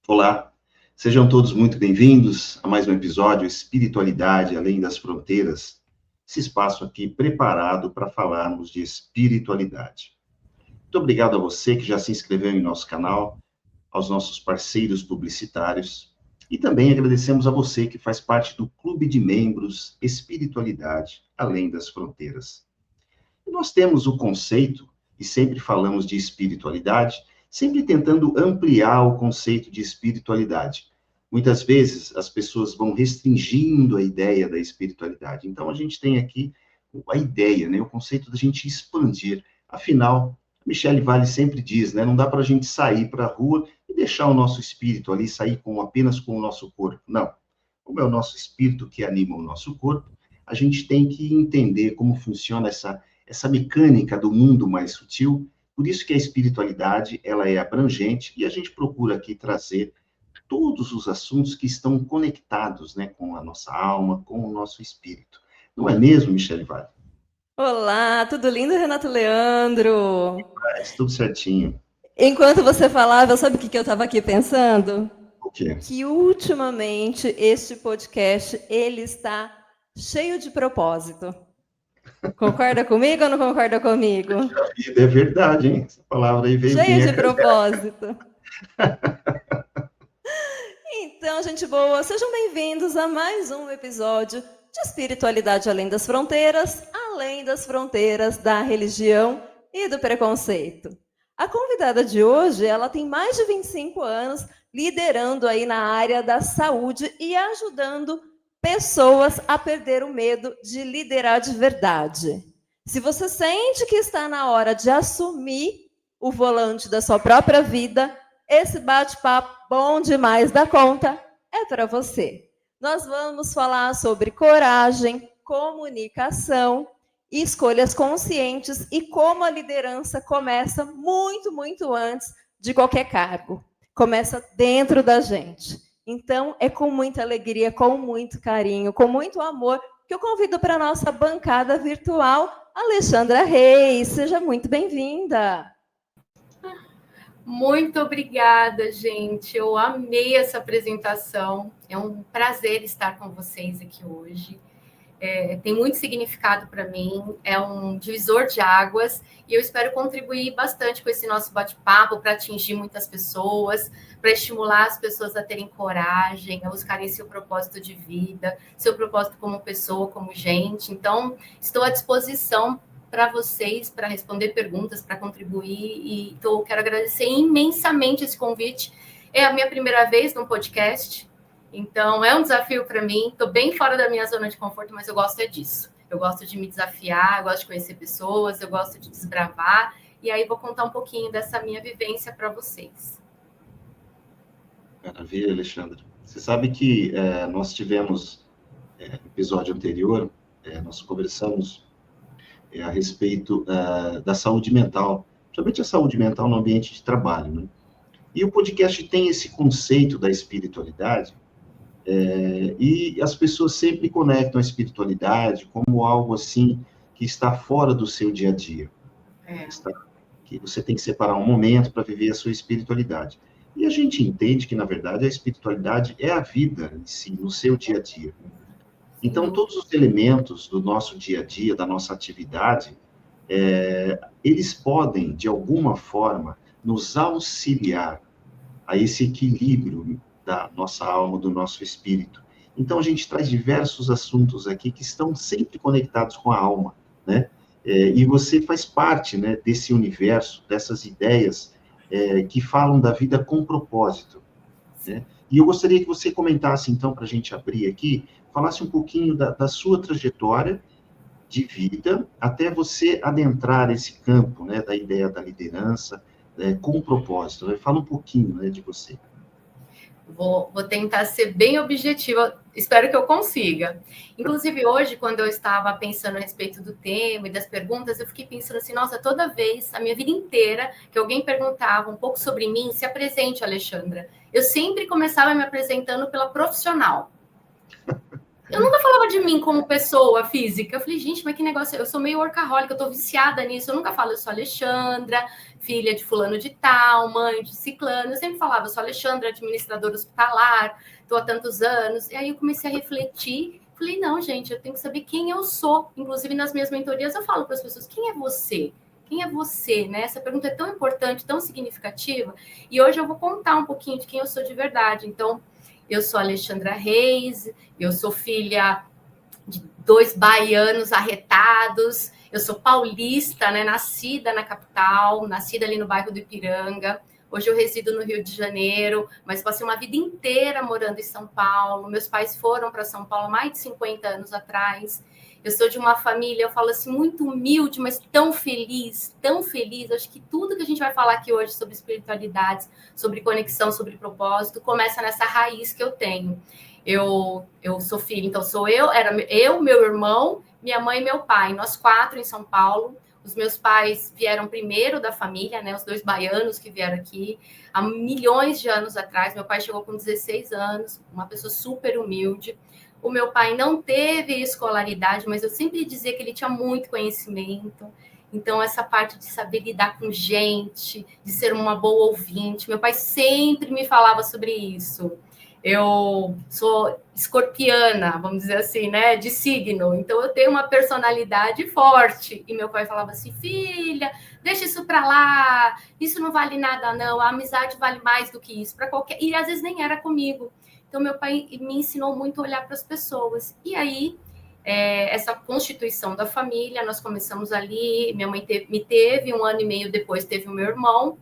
Olá, sejam todos muito bem-vindos a mais um episódio Espiritualidade Além das Fronteiras, esse espaço aqui preparado para falarmos de espiritualidade. Muito obrigado a você que já se inscreveu em nosso canal, aos nossos parceiros publicitários, e também agradecemos a você que faz parte do Clube de Membros Espiritualidade Além das Fronteiras. E nós temos o conceito, e sempre falamos de espiritualidade, sempre tentando ampliar o conceito de espiritualidade. Muitas vezes as pessoas vão restringindo a ideia da espiritualidade. Então a gente tem aqui a ideia, né, o conceito da gente expandir. Afinal, Michele Vale sempre diz, né, não dá para a gente sair para a rua e deixar o nosso espírito ali sair apenas com o nosso corpo. Não. Como é o nosso espírito que anima o nosso corpo, a gente tem que entender como funciona essa mecânica do mundo mais sutil. Por isso que a espiritualidade, ela é abrangente e a gente procura aqui trazer todos os assuntos que estão conectados, né, com a nossa alma, com o nosso espírito. Não é mesmo, Michele Vale? Olá, tudo lindo, Renato Leandro? Tudo certinho. Enquanto você falava, sabe o que eu estava aqui pensando? O quê? Que ultimamente este podcast, ele está cheio de propósito. Concorda comigo ou não concorda comigo? É verdade, hein? Essa palavra aí veio Cheio bem de propósito. Então, gente boa, sejam bem-vindos a mais um episódio de Espiritualidade além das fronteiras da religião e do preconceito. A convidada de hoje, ela tem mais de 25 anos liderando aí na área da saúde e ajudando pessoas a perder o medo de liderar de verdade. Se você sente que está na hora de assumir o volante da sua própria vida, esse bate-papo bom demais da conta é para você. Nós vamos falar sobre coragem, comunicação, escolhas conscientes e como a liderança começa muito, muito antes de qualquer cargo. Começa dentro da gente. Então, é com muita alegria, com muito carinho, com muito amor, que eu convido para a nossa bancada virtual, Alexandra Reis. Seja muito bem-vinda. Muito obrigada, gente. Eu amei essa apresentação. É um prazer estar com vocês aqui hoje. Tem muito significado para mim, é um divisor de águas e eu espero contribuir bastante com esse nosso bate-papo para atingir muitas pessoas, para estimular as pessoas a terem coragem, a buscarem seu propósito de vida, seu propósito como pessoa, como gente. Então, estou à disposição para vocês, para responder perguntas, para contribuir, e quero agradecer imensamente esse convite. É a minha primeira vez no podcast, então é um desafio para mim. Estou bem fora da minha zona de conforto, mas eu gosto disso. Eu gosto de me desafiar, eu gosto de conhecer pessoas, eu gosto de desbravar, e aí vou contar um pouquinho dessa minha vivência para vocês. Maravilha, Alexandra. Você sabe que nós tivemos, no episódio anterior, nós conversamos a respeito da saúde mental, principalmente a saúde mental no ambiente de trabalho, né? E o podcast tem esse conceito da espiritualidade, e as pessoas sempre conectam a espiritualidade como algo assim que está fora do seu dia a dia. Que você tem que separar um momento para viver a sua espiritualidade. E a gente entende que, na verdade, a espiritualidade é a vida em si, no seu dia a dia. Então, todos os elementos do nosso dia a dia, da nossa atividade, eles podem, de alguma forma, nos auxiliar a esse equilíbrio da nossa alma, do nosso espírito. Então, a gente traz diversos assuntos aqui que estão sempre conectados com a alma, né? E você faz parte, né, desse universo, dessas ideias que falam da vida com propósito, né? E eu gostaria que você comentasse, então, para a gente abrir aqui, falasse um pouquinho da sua trajetória de vida até você adentrar esse campo, né, da ideia da liderança, com propósito, né? Fala um pouquinho, né, de você. Vou tentar ser bem objetiva, espero que eu consiga. Inclusive, hoje, quando eu estava pensando a respeito do tema e das perguntas, eu fiquei pensando assim, nossa, toda vez, a minha vida inteira, que alguém perguntava um pouco sobre mim, se apresente, Alexandra. Eu sempre começava me apresentando pela profissional. Eu nunca falava de mim como pessoa física. Eu falei, gente, mas que negócio. Eu sou meio workaholic, eu tô viciada nisso. Eu nunca falo, eu sou Alexandra, filha de fulano de tal, mãe de ciclano. Eu sempre falava, eu sou Alexandra, administradora hospitalar, tô há tantos anos. E aí eu comecei a refletir. Falei, não, gente, eu tenho que saber quem eu sou. Inclusive, nas minhas mentorias, eu falo para as pessoas, quem é você? Quem é você, né? Essa pergunta é tão importante, tão significativa. E hoje eu vou contar um pouquinho de quem eu sou de verdade. Então, eu sou Alexandra Reis, eu sou filha de 2 baianos arretados, eu sou paulista, né? Nascida na capital, nascida ali no bairro do Ipiranga. Hoje eu resido no Rio de Janeiro, mas passei uma vida inteira morando em São Paulo. Meus pais foram para São Paulo mais de 50 anos atrás. Eu sou de uma família, eu falo assim, muito humilde, mas tão feliz, tão feliz. Acho que tudo que a gente vai falar aqui hoje sobre espiritualidades, sobre conexão, sobre propósito, começa nessa raiz que eu tenho. Eu sou filha, então sou eu, era eu, meu irmão, minha mãe e meu pai, nós 4 em São Paulo. Os meus pais vieram primeiro da família, né? Os 2 baianos que vieram aqui há milhões de anos atrás. Meu pai chegou com 16 anos, uma pessoa super humilde. O meu pai não teve escolaridade, mas eu sempre dizia que ele tinha muito conhecimento. Então, essa parte de saber lidar com gente, de ser uma boa ouvinte, meu pai sempre me falava sobre isso. Eu sou escorpiana, vamos dizer assim, né, de signo, então eu tenho uma personalidade forte. E meu pai falava assim, filha, deixa isso para lá, isso não vale nada não, a amizade vale mais do que isso, para qualquer... E às vezes nem era comigo. Então, meu pai me ensinou muito a olhar para as pessoas. E aí, essa constituição da família, nós começamos ali, minha mãe me teve, 1 ano e meio depois teve o meu irmão,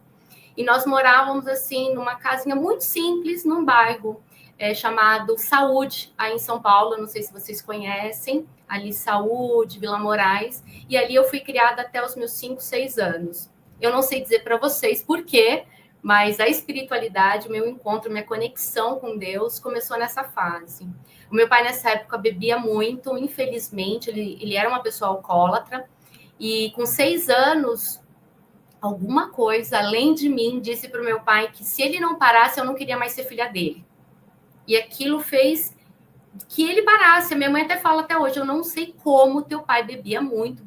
e nós morávamos, assim, numa casinha muito simples, num bairro chamado Saúde, aí em São Paulo, não sei se vocês conhecem, ali Saúde, Vila Moraes, e ali eu fui criada até os meus 5, 6 anos. Eu não sei dizer para vocês por quê, mas a espiritualidade, o meu encontro, minha conexão com Deus começou nessa fase. O meu pai, nessa época, bebia muito, infelizmente, ele era uma pessoa alcoólatra, e com 6 anos, alguma coisa, além de mim, disse para o meu pai que se ele não parasse, eu não queria mais ser filha dele. E aquilo fez que ele parasse. A minha mãe até fala até hoje, eu não sei como teu pai bebia muito,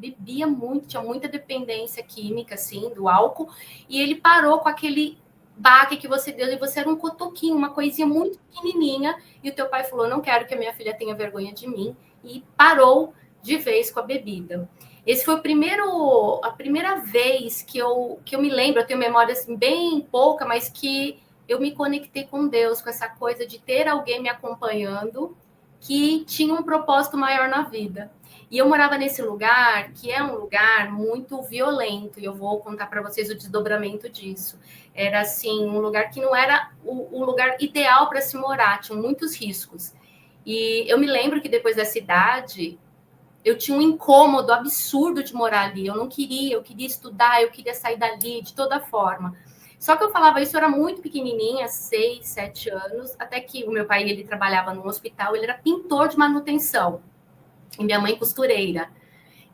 tinha muita dependência química, assim, do álcool, e ele parou com aquele baque que você deu, e você era um cotoquinho, uma coisinha muito pequenininha, e o teu pai falou, não quero que a minha filha tenha vergonha de mim, e parou de vez com a bebida. Esse foi a primeira vez que eu me lembro, eu tenho memória assim, bem pouca, mas que eu me conectei com Deus, com essa coisa de ter alguém me acompanhando, que tinha um propósito maior na vida. E eu morava nesse lugar, que é um lugar muito violento, e eu vou contar para vocês o desdobramento disso. Era, assim, um lugar que não era o lugar ideal para se morar, tinha muitos riscos. E eu me lembro que depois dessa idade, eu tinha um incômodo absurdo de morar ali. Eu queria estudar, eu queria sair dali de toda forma. Só que eu falava isso, eu era muito pequenininha, 6, 7 anos, até que o meu pai, ele trabalhava num hospital, ele era pintor de manutenção, e minha mãe costureira.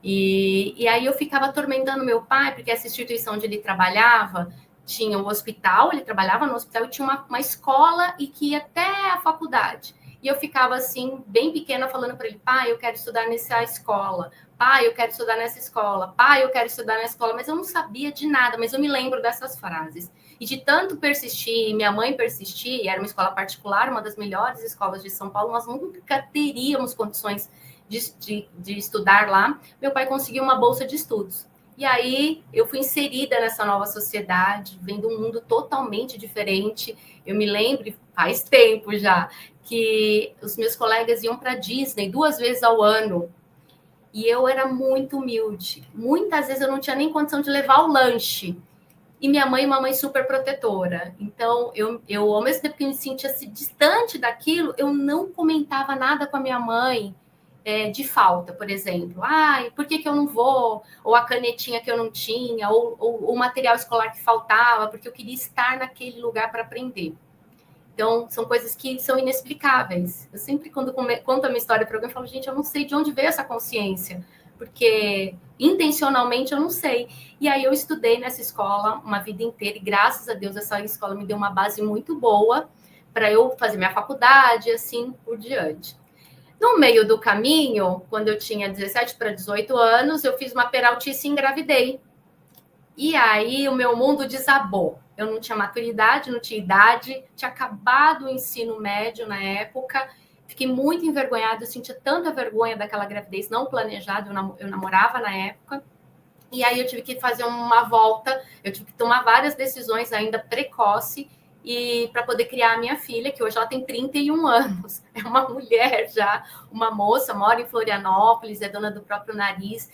E aí eu ficava atormentando meu pai, porque essa instituição onde ele trabalhava tinha um hospital, ele trabalhava no hospital e tinha uma escola e que ia até a faculdade. E eu ficava assim, bem pequena, falando para ele, pai, eu quero estudar nessa escola, pai, eu quero estudar nessa escola, pai, eu quero estudar nessa escola, mas eu não sabia de nada, mas eu me lembro dessas frases. E de tanto persistir, minha mãe persistir, era uma escola particular, uma das melhores escolas de São Paulo, nós nunca teríamos condições de estudar lá. Meu pai conseguiu uma bolsa de estudos. E aí eu fui inserida nessa nova sociedade, vendo um mundo totalmente diferente. Eu me lembro, faz tempo já, que os meus colegas iam para a Disney 2 vezes ao ano. E eu era muito humilde. Muitas vezes eu não tinha nem condição de levar o lanche. E minha mãe é uma mãe super protetora. Então, eu ao mesmo tempo que me sentia distante daquilo, eu não comentava nada com a minha mãe de falta, por exemplo. Ai, por que eu não vou? Ou a canetinha que eu não tinha, ou o material escolar que faltava, porque eu queria estar naquele lugar para aprender. Então, são coisas que são inexplicáveis. Eu sempre, quando conto a minha história para alguém, eu falo, gente, eu não sei de onde veio essa consciência, porque intencionalmente eu não sei. E aí eu estudei nessa escola uma vida inteira, e graças a Deus essa escola me deu uma base muito boa para eu fazer minha faculdade e assim por diante. No meio do caminho, quando eu tinha 17 para 18 anos, eu fiz uma peraltice e engravidei. E aí o meu mundo desabou. Eu não tinha maturidade, não tinha idade, tinha acabado o ensino médio na época. Fiquei muito envergonhada, eu sentia tanta vergonha daquela gravidez não planejada, eu namorava na época. E aí eu tive que fazer uma volta, eu tive que tomar várias decisões ainda precoce e para poder criar a minha filha, que hoje ela tem 31 anos. É uma mulher já, uma moça, mora em Florianópolis, é dona do próprio nariz.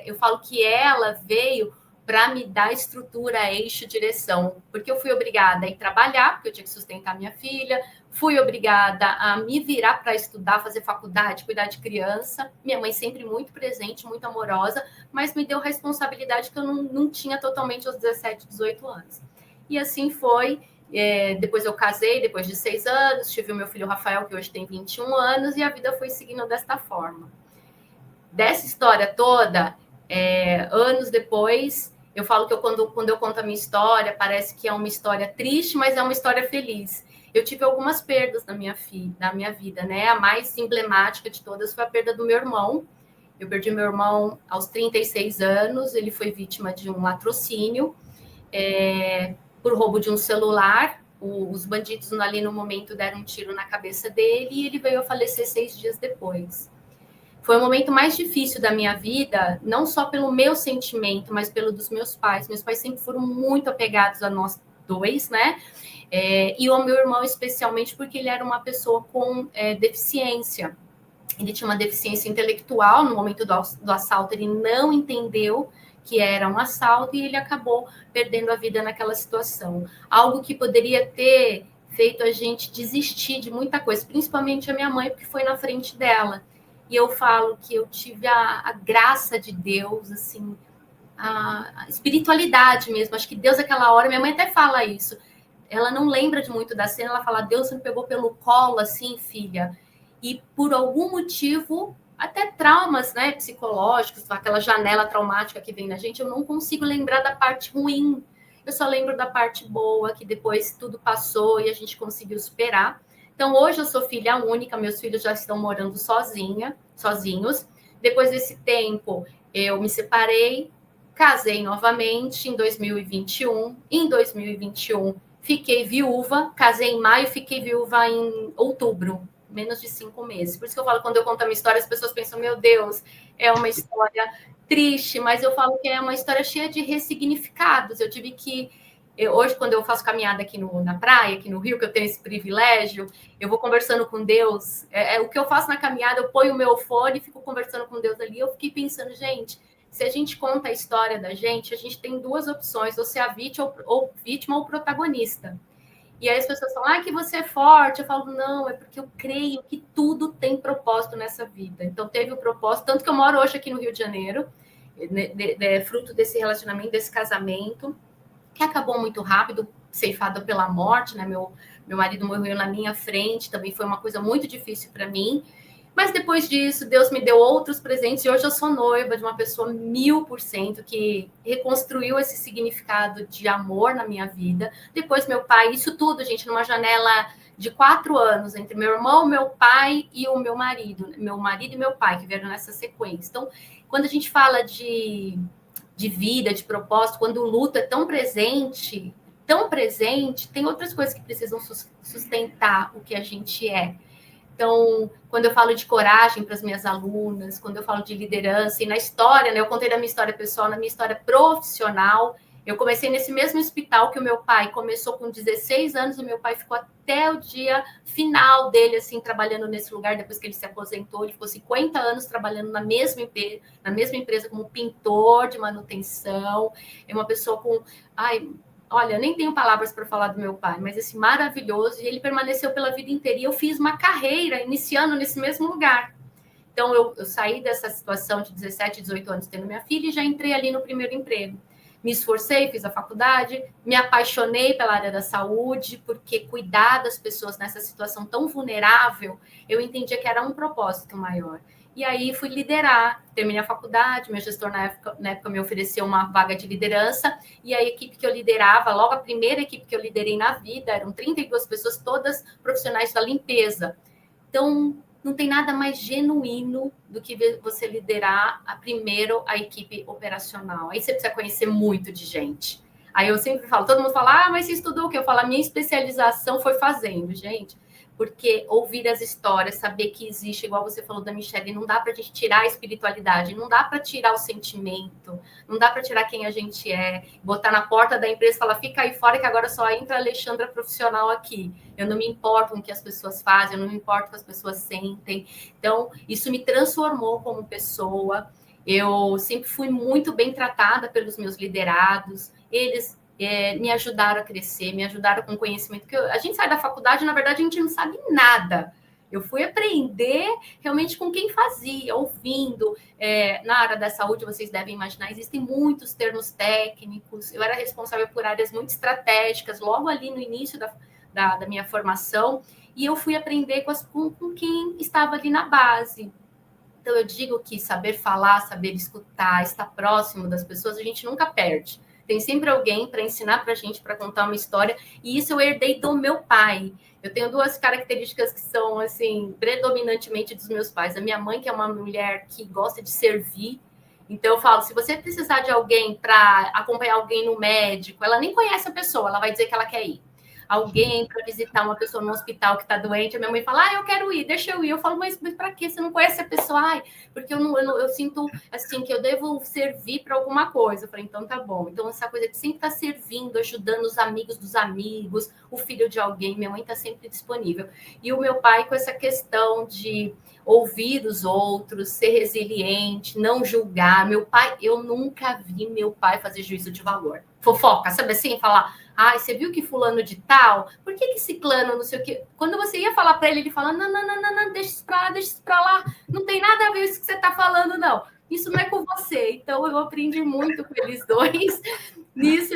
Eu falo que ela veio para me dar estrutura, eixo, direção, porque eu fui obrigada a ir trabalhar, porque eu tinha que sustentar minha filha, fui obrigada a me virar para estudar, fazer faculdade, cuidar de criança. Minha mãe sempre muito presente, muito amorosa, mas me deu responsabilidade que eu não tinha totalmente aos 17, 18 anos. E assim foi. Depois eu casei, depois de 6 anos, tive o meu filho Rafael, que hoje tem 21 anos, e a vida foi seguindo desta forma. Dessa história toda, anos depois, eu falo que quando eu conto a minha história, parece que é uma história triste, mas é uma história feliz. Eu tive algumas perdas na minha vida, né? A mais emblemática de todas foi a perda do meu irmão. Eu perdi meu irmão aos 36 anos, ele foi vítima de um latrocínio, por roubo de um celular. Os bandidos ali no momento deram um tiro na cabeça dele e ele veio a falecer 6 dias depois. Foi o momento mais difícil da minha vida, não só pelo meu sentimento, mas pelo dos meus pais. Meus pais sempre foram muito apegados a nós dois, né? E o meu irmão especialmente porque ele era uma pessoa com deficiência. Ele tinha uma deficiência intelectual. No momento do assalto, ele não entendeu que era um assalto e ele acabou perdendo a vida naquela situação. Algo que poderia ter feito a gente desistir de muita coisa, principalmente a minha mãe, porque foi na frente dela. E eu falo que eu tive a graça de Deus, assim, a espiritualidade mesmo. Acho que Deus, aquela hora, minha mãe até fala isso. Ela não lembra de muito da cena, ela fala, Deus me pegou pelo colo, assim, filha. E por algum motivo, até traumas, né, psicológicos, aquela janela traumática que vem na gente, eu não consigo lembrar da parte ruim. Eu só lembro da parte boa, que depois tudo passou e a gente conseguiu superar. Então, hoje eu sou filha única, meus filhos já estão morando sozinhos. Depois desse tempo, eu me separei, casei novamente em 2021. Em 2021, fiquei viúva, casei em maio, fiquei viúva em outubro, menos de 5 meses. Por isso que eu falo, quando eu conto a minha história, as pessoas pensam, meu Deus, é uma história triste, mas eu falo que é uma história cheia de ressignificados. Eu tive que... Hoje, quando eu faço caminhada aqui na praia, aqui no Rio, que eu tenho esse privilégio, eu vou conversando com Deus. O que eu faço na caminhada, eu ponho o meu fone e fico conversando com Deus ali. Eu fiquei pensando, gente, se a gente conta a história da gente, a gente tem 2 opções, ou ser a vítima ou protagonista. E aí as pessoas falam, que você é forte. Eu falo, não, é porque eu creio que tudo tem propósito nessa vida. Então, teve o propósito, tanto que eu moro hoje aqui no Rio de Janeiro, fruto desse relacionamento, desse casamento, que acabou muito rápido, ceifado pela morte, né? Meu marido morreu na minha frente, também foi uma coisa muito difícil para mim. Mas depois disso, Deus me deu outros presentes e hoje eu sou noiva de uma pessoa 1000% que reconstruiu esse significado de amor na minha vida. Depois meu pai, isso tudo, gente, numa janela de 4 anos, entre meu irmão, meu pai e o meu marido e meu pai, que vieram nessa sequência. Então, quando a gente fala de vida, de propósito, quando o luto é tão presente, tem outras coisas que precisam sustentar o que a gente é. Então, quando eu falo de coragem para as minhas alunas, quando eu falo de liderança, e na história, né, eu contei da minha história pessoal, na minha história profissional, eu comecei nesse mesmo hospital que o meu pai começou com 16 anos, o meu pai ficou até o dia final dele, assim, trabalhando nesse lugar, depois que ele se aposentou, ele ficou 50 anos trabalhando na mesma empresa como pintor de manutenção, é uma pessoa com... Olha, nem tenho palavras para falar do meu pai, mas esse maravilhoso, e ele permaneceu pela vida inteira, e eu fiz uma carreira iniciando nesse mesmo lugar. Então, eu saí dessa situação de 17, 18 anos tendo minha filha e já entrei ali no primeiro emprego. Me esforcei, fiz a faculdade, me apaixonei pela área da saúde, porque cuidar das pessoas nessa situação tão vulnerável, eu entendia que era um propósito maior. E aí fui liderar, terminei a faculdade, meu gestor na época me ofereceu uma vaga de liderança, e a equipe que eu liderava, logo a primeira equipe que eu liderei na vida, eram 32 pessoas, todas profissionais da limpeza. Então, não tem nada mais genuíno do que você liderar primeiro a equipe operacional. Aí você precisa conhecer muito de gente. Aí eu sempre falo, todo mundo fala, mas você estudou o quê? Eu falo, a minha especialização foi fazendo, gente. Porque ouvir as histórias, saber que existe, igual você falou da Michelle, não dá para a gente tirar a espiritualidade, não dá para tirar o sentimento, não dá para tirar quem a gente é, botar na porta da empresa e falar, fica aí fora que agora só entra a Alexandra profissional aqui. Eu não me importo com o que as pessoas fazem, eu não me importo com o que as pessoas sentem. Então, isso me transformou como pessoa. Eu sempre fui muito bem tratada pelos meus liderados. Eles me ajudaram a crescer, me ajudaram com conhecimento. Porque a gente sai da faculdade, na verdade, a gente não sabe nada. Eu fui aprender realmente com quem fazia, ouvindo. Na área da saúde, vocês devem imaginar, existem muitos termos técnicos. Eu era responsável por áreas muito estratégicas, logo ali no início da minha formação, e eu fui aprender com quem estava ali na base. Então, eu digo que saber falar, saber escutar, estar próximo das pessoas, a gente nunca perde. Tem sempre alguém para ensinar para a gente, para contar uma história, e isso eu herdei do meu pai. Eu tenho duas características que são, assim, predominantemente dos meus pais. A minha mãe, que é uma mulher que gosta de servir, então eu falo, se você precisar de alguém para acompanhar alguém no médico, ela nem conhece a pessoa, ela vai dizer que ela quer ir. Alguém para visitar uma pessoa no hospital que está doente, a minha mãe fala, eu quero ir, deixa eu ir. Eu falo, mas para quê? Você não conhece a pessoa? Ai, porque eu sinto, assim, que eu devo servir para alguma coisa. Eu falei, então tá bom. Então, essa coisa de sempre estar servindo, ajudando os amigos dos amigos, o filho de alguém, minha mãe está sempre disponível. E o meu pai com essa questão de ouvir os outros, ser resiliente, não julgar. Meu pai, eu nunca vi meu pai fazer juízo de valor. Fofoca, sabe assim? Falar, você viu que fulano de tal? Por que ciclano, não sei o quê? Quando você ia falar para ele fala, não, deixa isso para lá. Não tem nada a ver com isso que você está falando, não. Isso não é com você. Então, eu aprendi muito com eles dois nisso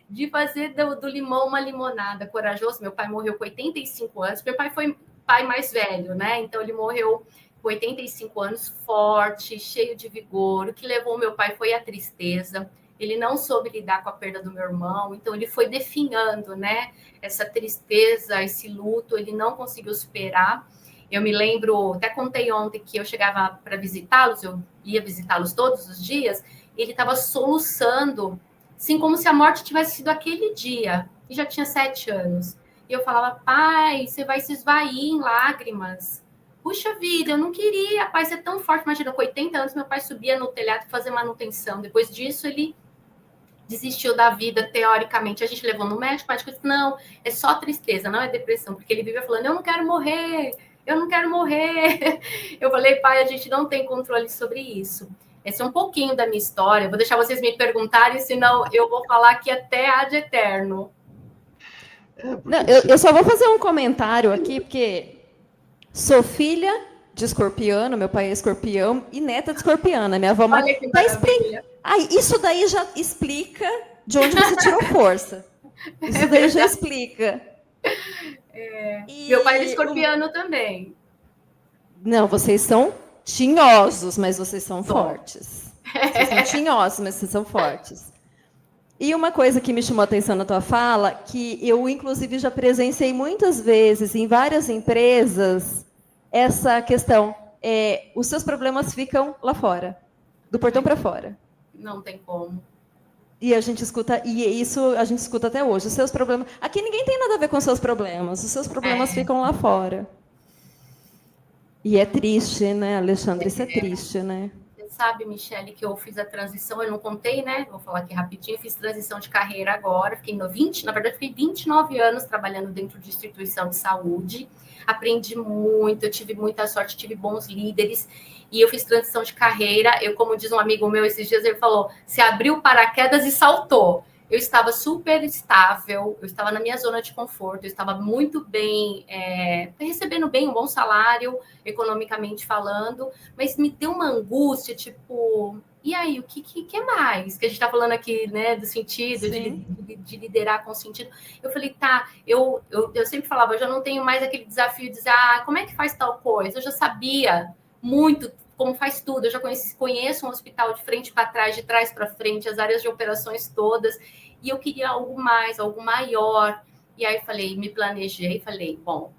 de fazer do limão uma limonada. Corajoso. Meu pai morreu com 85 anos. Meu pai foi pai mais velho, né? Então, ele morreu com 85 anos, forte, cheio de vigor. O que levou meu pai foi a tristeza. Ele não soube lidar com a perda do meu irmão, então ele foi definhando, né? Essa tristeza, esse luto, ele não conseguiu superar. Eu me lembro, até contei ontem que eu chegava para visitá-los, eu ia visitá-los todos os dias, ele estava soluçando, assim como se a morte tivesse sido aquele dia, e já tinha 7 anos. E eu falava, pai, você vai se esvair em lágrimas. Puxa vida, eu não queria, pai, você é tão forte. Imagina, com 80 anos, meu pai subia no telhado fazer manutenção. Depois disso, ele desistiu da vida, teoricamente. A gente levou no médico, o médico disse, não, é só tristeza, não é depressão, porque ele vivia falando, eu não quero morrer. Eu falei, pai, a gente não tem controle sobre isso. Esse é um pouquinho da minha história. Vou deixar vocês me perguntarem, senão eu vou falar aqui até ad eterno. Não, eu só vou fazer um comentário aqui, porque sou filha de escorpiano, meu pai é escorpião, e neta de escorpiana. Minha avó isso daí já explica de onde você tirou força. Isso daí já explica. Meu pai é escorpiano também. Não, vocês são tinhosos, mas vocês são fortes. Vocês são tinhosos, mas vocês são fortes. E uma coisa que me chamou a atenção na tua fala, que eu, inclusive, já presenciei muitas vezes em várias empresas, essa questão, os seus problemas ficam lá fora, do portão para fora. Não tem como. E a gente escuta, e isso a gente escuta até hoje. Os seus problemas. Aqui ninguém tem nada a ver com os seus problemas. Os seus problemas ficam lá fora. E é triste, né, Alexandre? Isso é triste, né? Você sabe, Michelle, que eu fiz a transição, eu não contei, né? Vou falar aqui rapidinho, fiz transição de carreira agora, fiquei na verdade, fiquei 29 anos trabalhando dentro de instituição de saúde. Aprendi muito, eu tive muita sorte, tive bons líderes. E eu fiz transição de carreira. Eu, como diz um amigo meu esses dias, ele falou, se abriu paraquedas e saltou. eu estava super estável, eu estava na minha zona de conforto, eu estava muito bem, recebendo bem um bom salário, economicamente falando, mas me deu uma angústia, tipo, e aí, o que é mais? Que a gente está falando aqui, né, do sentido, de liderar com sentido. Eu falei, tá, eu sempre falava, eu já não tenho mais aquele desafio de dizer, como é que faz tal coisa? Eu já sabia muito como faz tudo. Eu já conheço um hospital de frente para trás, de trás para frente, as áreas de operações todas, e eu queria algo mais, algo maior. E aí me planejei, falei, bom,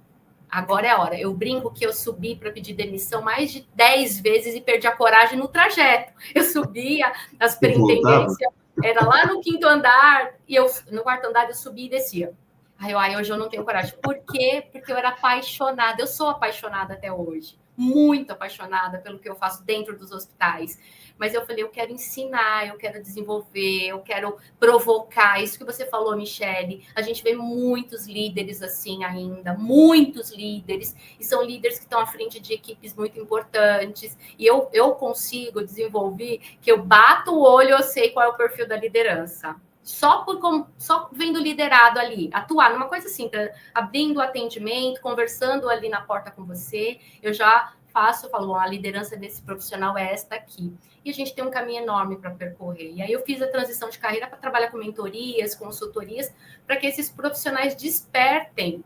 agora é a hora. Eu brinco que eu subi para pedir demissão mais de 10 vezes e perdi a coragem no trajeto. Eu subia a superintendência, era lá no 5º andar, e no 4º andar eu subia e descia. Aí hoje eu não tenho coragem. Por quê? Porque eu era apaixonada. Eu sou apaixonada até hoje. Muito apaixonada pelo que eu faço dentro dos hospitais. Mas eu falei, eu quero ensinar, eu quero desenvolver, eu quero provocar. Isso que você falou, Michele. A gente vê muitos líderes assim ainda, muitos líderes. E são líderes que estão à frente de equipes muito importantes. E eu consigo desenvolver que eu bato o olho, eu sei qual é o perfil da liderança. Só vendo liderado ali, atuar numa coisa assim, abrindo o atendimento, conversando ali na porta com você, eu já falo, a liderança desse profissional é esta aqui. E a gente tem um caminho enorme para percorrer. E aí eu fiz a transição de carreira para trabalhar com mentorias, consultorias, para que esses profissionais despertem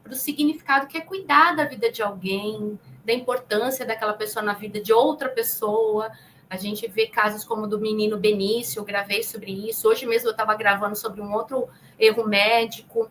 para o significado que é cuidar da vida de alguém, da importância daquela pessoa na vida de outra pessoa. A gente vê casos como o do menino Benício, eu gravei sobre isso. Hoje mesmo eu estava gravando sobre um outro erro médico.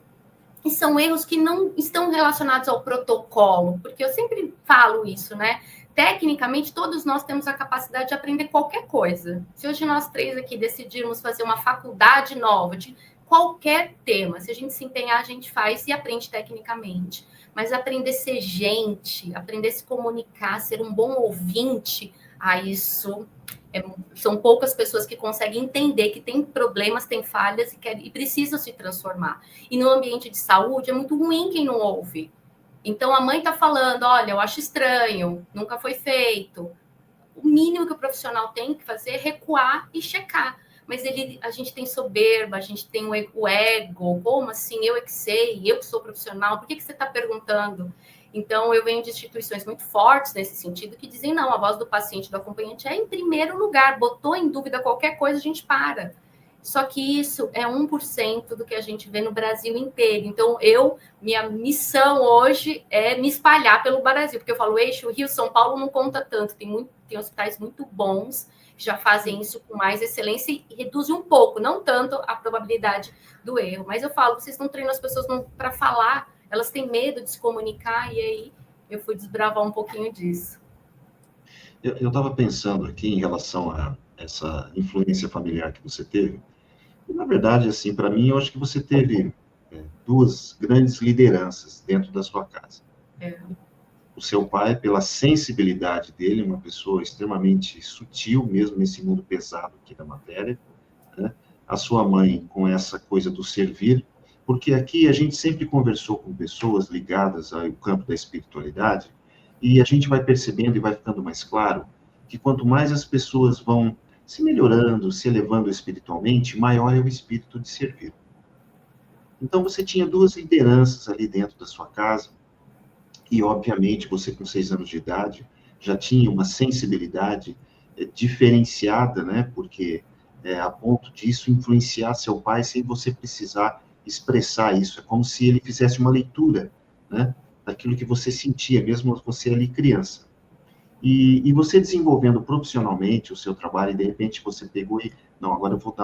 E são erros que não estão relacionados ao protocolo, porque eu sempre falo isso, né? Tecnicamente, todos nós temos a capacidade de aprender qualquer coisa. Se hoje nós 3 aqui decidirmos fazer uma faculdade nova de qualquer tema, se a gente se empenhar, a gente faz e aprende tecnicamente. Mas aprender a ser gente, aprender a se comunicar, ser um bom ouvinte, isso são poucas pessoas que conseguem entender que tem problemas, tem falhas e precisam se transformar. E no ambiente de saúde é muito ruim quem não ouve. Então a mãe está falando, olha, eu acho estranho, nunca foi feito. O mínimo que o profissional tem que fazer é recuar e checar. Mas a gente tem soberba, a gente tem o ego, como assim? Eu é que sei, eu que sou profissional, por que você está perguntando? Então, eu venho de instituições muito fortes nesse sentido, que dizem, não, a voz do paciente, do acompanhante é em primeiro lugar, botou em dúvida qualquer coisa, a gente para. Só que isso é 1% do que a gente vê no Brasil inteiro. Então, minha missão hoje é me espalhar pelo Brasil, porque eu falo, eixo Rio, São Paulo não conta tanto, tem hospitais muito bons, que já fazem isso com mais excelência e reduzem um pouco, não tanto a probabilidade do erro. Mas eu falo, vocês não treinam as pessoas para falar, elas têm medo de se comunicar, e aí eu fui desbravar um pouquinho disso. Eu estava pensando aqui em relação a essa influência familiar que você teve, e, na verdade, assim, para mim, eu acho que você teve 2 grandes lideranças dentro da sua casa. O seu pai, pela sensibilidade dele, uma pessoa extremamente sutil, mesmo nesse mundo pesado aqui da matéria, né? A sua mãe, com essa coisa do servir, porque aqui a gente sempre conversou com pessoas ligadas ao campo da espiritualidade, e a gente vai percebendo e vai ficando mais claro que quanto mais as pessoas vão se melhorando, se elevando espiritualmente, maior é o espírito de servir. Então, você tinha 2 lideranças ali dentro da sua casa, e, obviamente, você com 6 anos de idade já tinha uma sensibilidade diferenciada, né? Porque a ponto disso influenciar seu pai sem você precisar expressar isso. É como se ele fizesse uma leitura, né? Daquilo que você sentia, mesmo você ali criança. E você desenvolvendo profissionalmente o seu trabalho, e de repente você pegou e, não, agora eu vou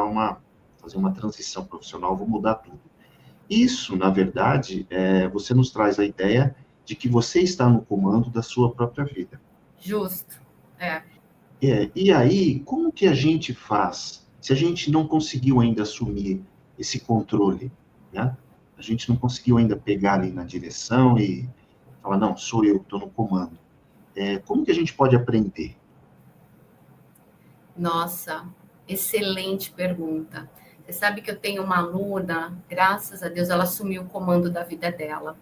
fazer uma transição profissional, vou mudar tudo. Isso, na verdade, você nos traz a ideia de que você está no comando da sua própria vida. Justo, E aí, como que a gente faz, se a gente não conseguiu ainda assumir esse controle, né? A gente não conseguiu ainda pegar ali na direção e falar, não, sou eu que estou no comando. Como que a gente pode aprender? Nossa, excelente pergunta. Você sabe que eu tenho uma aluna, graças a Deus, ela assumiu o comando da vida dela.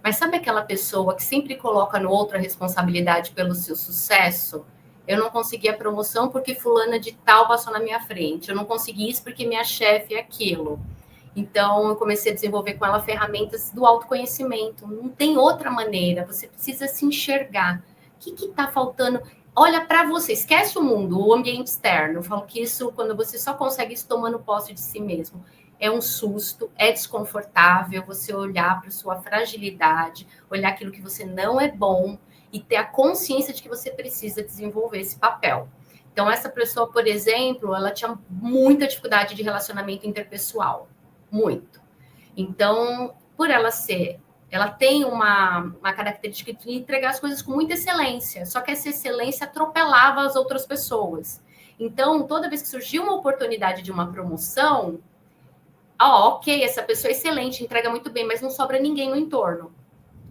Mas sabe aquela pessoa que sempre coloca no outro a responsabilidade pelo seu sucesso? Eu não consegui a promoção porque fulana de tal passou na minha frente. Eu não consegui isso porque minha chefe é aquilo. Então, eu comecei a desenvolver com ela ferramentas do autoconhecimento. Não tem outra maneira. Você precisa se enxergar. O que está faltando? Olha para você. Esquece o mundo, o ambiente externo. Eu falo que isso, quando você só consegue isso tomando posse de si mesmo, é um susto, é desconfortável você olhar para sua fragilidade, olhar aquilo que você não é bom e ter a consciência de que você precisa desenvolver esse papel. Então, essa pessoa, por exemplo, ela tinha muita dificuldade de relacionamento interpessoal. Muito. Então, por ela tem uma característica de entregar as coisas com muita excelência, só que essa excelência atropelava as outras pessoas. Então, toda vez que surgia uma oportunidade de uma promoção, ok, essa pessoa é excelente, entrega muito bem, mas não sobra ninguém no entorno.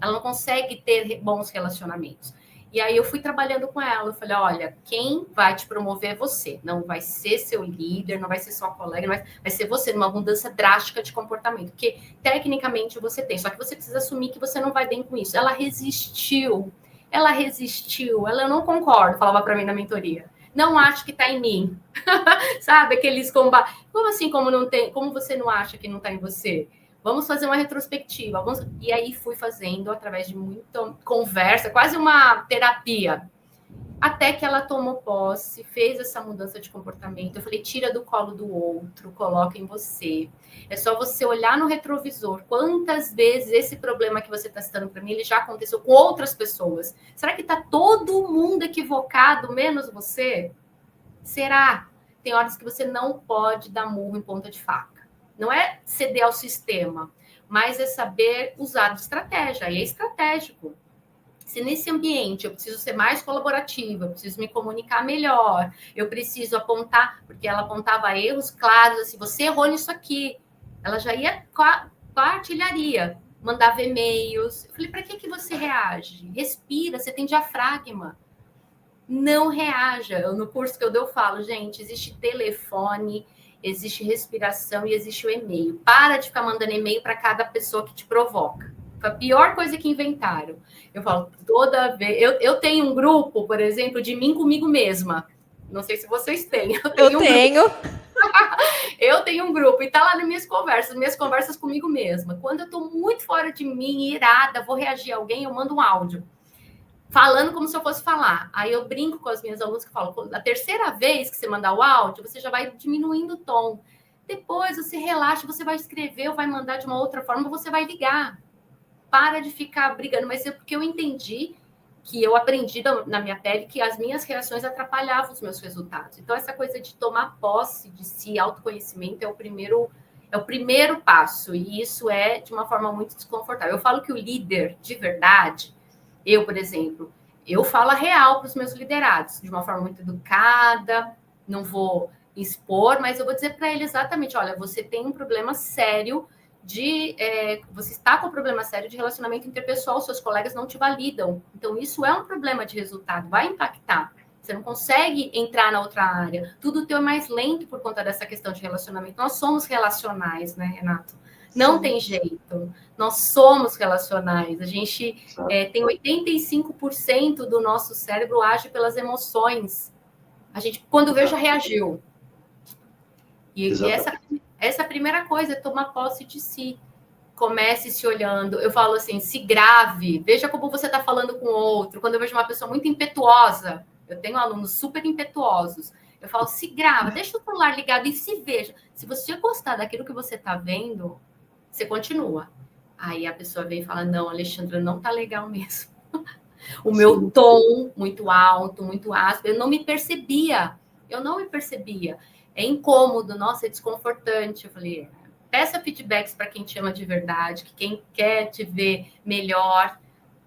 Ela não consegue ter bons relacionamentos. E aí eu fui trabalhando com ela, eu falei, olha, quem vai te promover é você, não vai ser seu líder, não vai ser sua colega, vai ser você, numa mudança drástica de comportamento, porque tecnicamente você tem, só que você precisa assumir que você não vai bem com isso. Ela resistiu, eu não concordo, falava para mim na mentoria. Não acho que está em mim. Sabe, aqueles combates. Como assim, como não tem? Como você não acha que não está em você? Vamos fazer uma retrospectiva. E aí fui fazendo através de muita conversa, quase uma terapia. Até que ela tomou posse, fez essa mudança de comportamento. Eu falei, tira do colo do outro, coloca em você. É só você olhar no retrovisor. Quantas vezes esse problema que você está citando para mim, ele já aconteceu com outras pessoas? Será que está todo mundo equivocado, menos você? Será? Tem horas que você não pode dar murro em ponta de faca. Não é ceder ao sistema, mas é saber usar de estratégia. E é estratégico. Se nesse ambiente eu preciso ser mais colaborativa, eu preciso me comunicar melhor, eu preciso apontar, porque ela apontava erros claros, assim, você errou nisso aqui. Ela já ia com a artilharia, mandava e-mails. Eu falei, para que você reage? Respira, você tem diafragma. Não reaja. No curso que eu dou, eu falo, gente, existe telefone, existe respiração e existe o e-mail. Para de ficar mandando e-mail para cada pessoa que te provoca. Foi a pior coisa que inventaram. Eu falo, toda vez... Eu tenho um grupo, por exemplo, de mim comigo mesma. Não sei se vocês têm. Eu tenho. Eu tenho um grupo e tá lá nas minhas conversas comigo mesma. Quando eu tô muito fora de mim, irada, vou reagir a alguém, eu mando um áudio. Falando como se eu fosse falar. Aí eu brinco com as minhas alunas que falam, na terceira vez que você mandar o áudio, você já vai diminuindo o tom. Depois você relaxa, você vai escrever ou vai mandar de uma outra forma, você vai ligar. Para de ficar brigando. Mas é porque eu entendi que eu aprendi na minha pele que as minhas reações atrapalhavam os meus resultados. Então, essa coisa de tomar posse de si, autoconhecimento, é o primeiro passo. E isso é de uma forma muito desconfortável. Eu falo que o líder, de verdade, eu, por exemplo, eu falo a real para os meus liderados, de uma forma muito educada, não vou expor, mas eu vou dizer para ele exatamente, olha, você tem um problema sério você está com um problema sério de relacionamento interpessoal, seus colegas não te validam. Então, isso é um problema de resultado, vai impactar. Você não consegue entrar na outra área. Tudo teu é mais lento por conta dessa questão de relacionamento. Nós somos relacionais, né, Renato? Não Sim. Tem jeito. Nós somos relacionais. A gente tem 85% do nosso cérebro age pelas emoções. A gente, quando vê, já reagiu. E essa primeira coisa é tomar posse de si. Comece se olhando. Eu falo assim, se grave. Veja como você está falando com o outro. Quando eu vejo uma pessoa muito impetuosa, eu tenho alunos super impetuosos, eu falo, se grava, deixa o celular ligado e se veja. Se você gostar daquilo que você está vendo, você continua. Aí a pessoa vem e fala, não, Alexandra, não está legal mesmo. O meu tom muito alto, muito áspero, eu não me percebia. É incômodo, nossa, é desconfortante. Eu falei, peça feedbacks para quem te ama de verdade, que quem quer te ver melhor.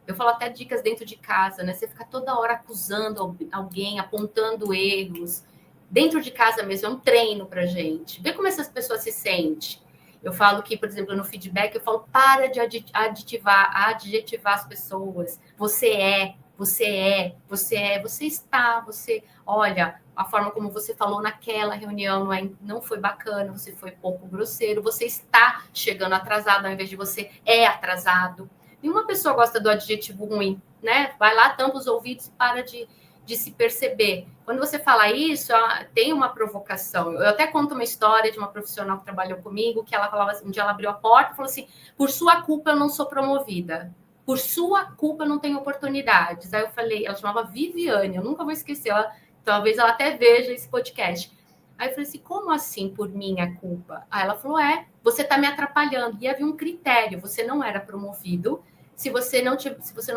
Eu falo até dicas dentro de casa, né? Você fica toda hora acusando alguém, apontando erros. Dentro de casa mesmo, é um treino pra gente. Vê como essas pessoas se sentem. Eu falo que, por exemplo, no feedback, eu falo, para de adjetivar as pessoas. Você está, olha, a forma como você falou naquela reunião não foi bacana, você foi pouco grosseiro, você está chegando atrasado, ao invés de você é atrasado. Nenhuma pessoa gosta do adjetivo ruim, né? Vai lá, tampa os ouvidos e para de de se perceber. Quando você fala isso, tem uma provocação. Eu até conto uma história de uma profissional que trabalhou comigo, que ela falava assim, um dia ela abriu a porta e falou assim, por sua culpa eu não sou promovida. Por sua culpa eu não tenho oportunidades. Aí eu falei, ela chamava Viviane, eu nunca vou esquecer, talvez ela até veja esse podcast. Aí eu falei assim, como assim por minha culpa? Aí ela falou, você está me atrapalhando. E havia um critério, você não era promovido se você não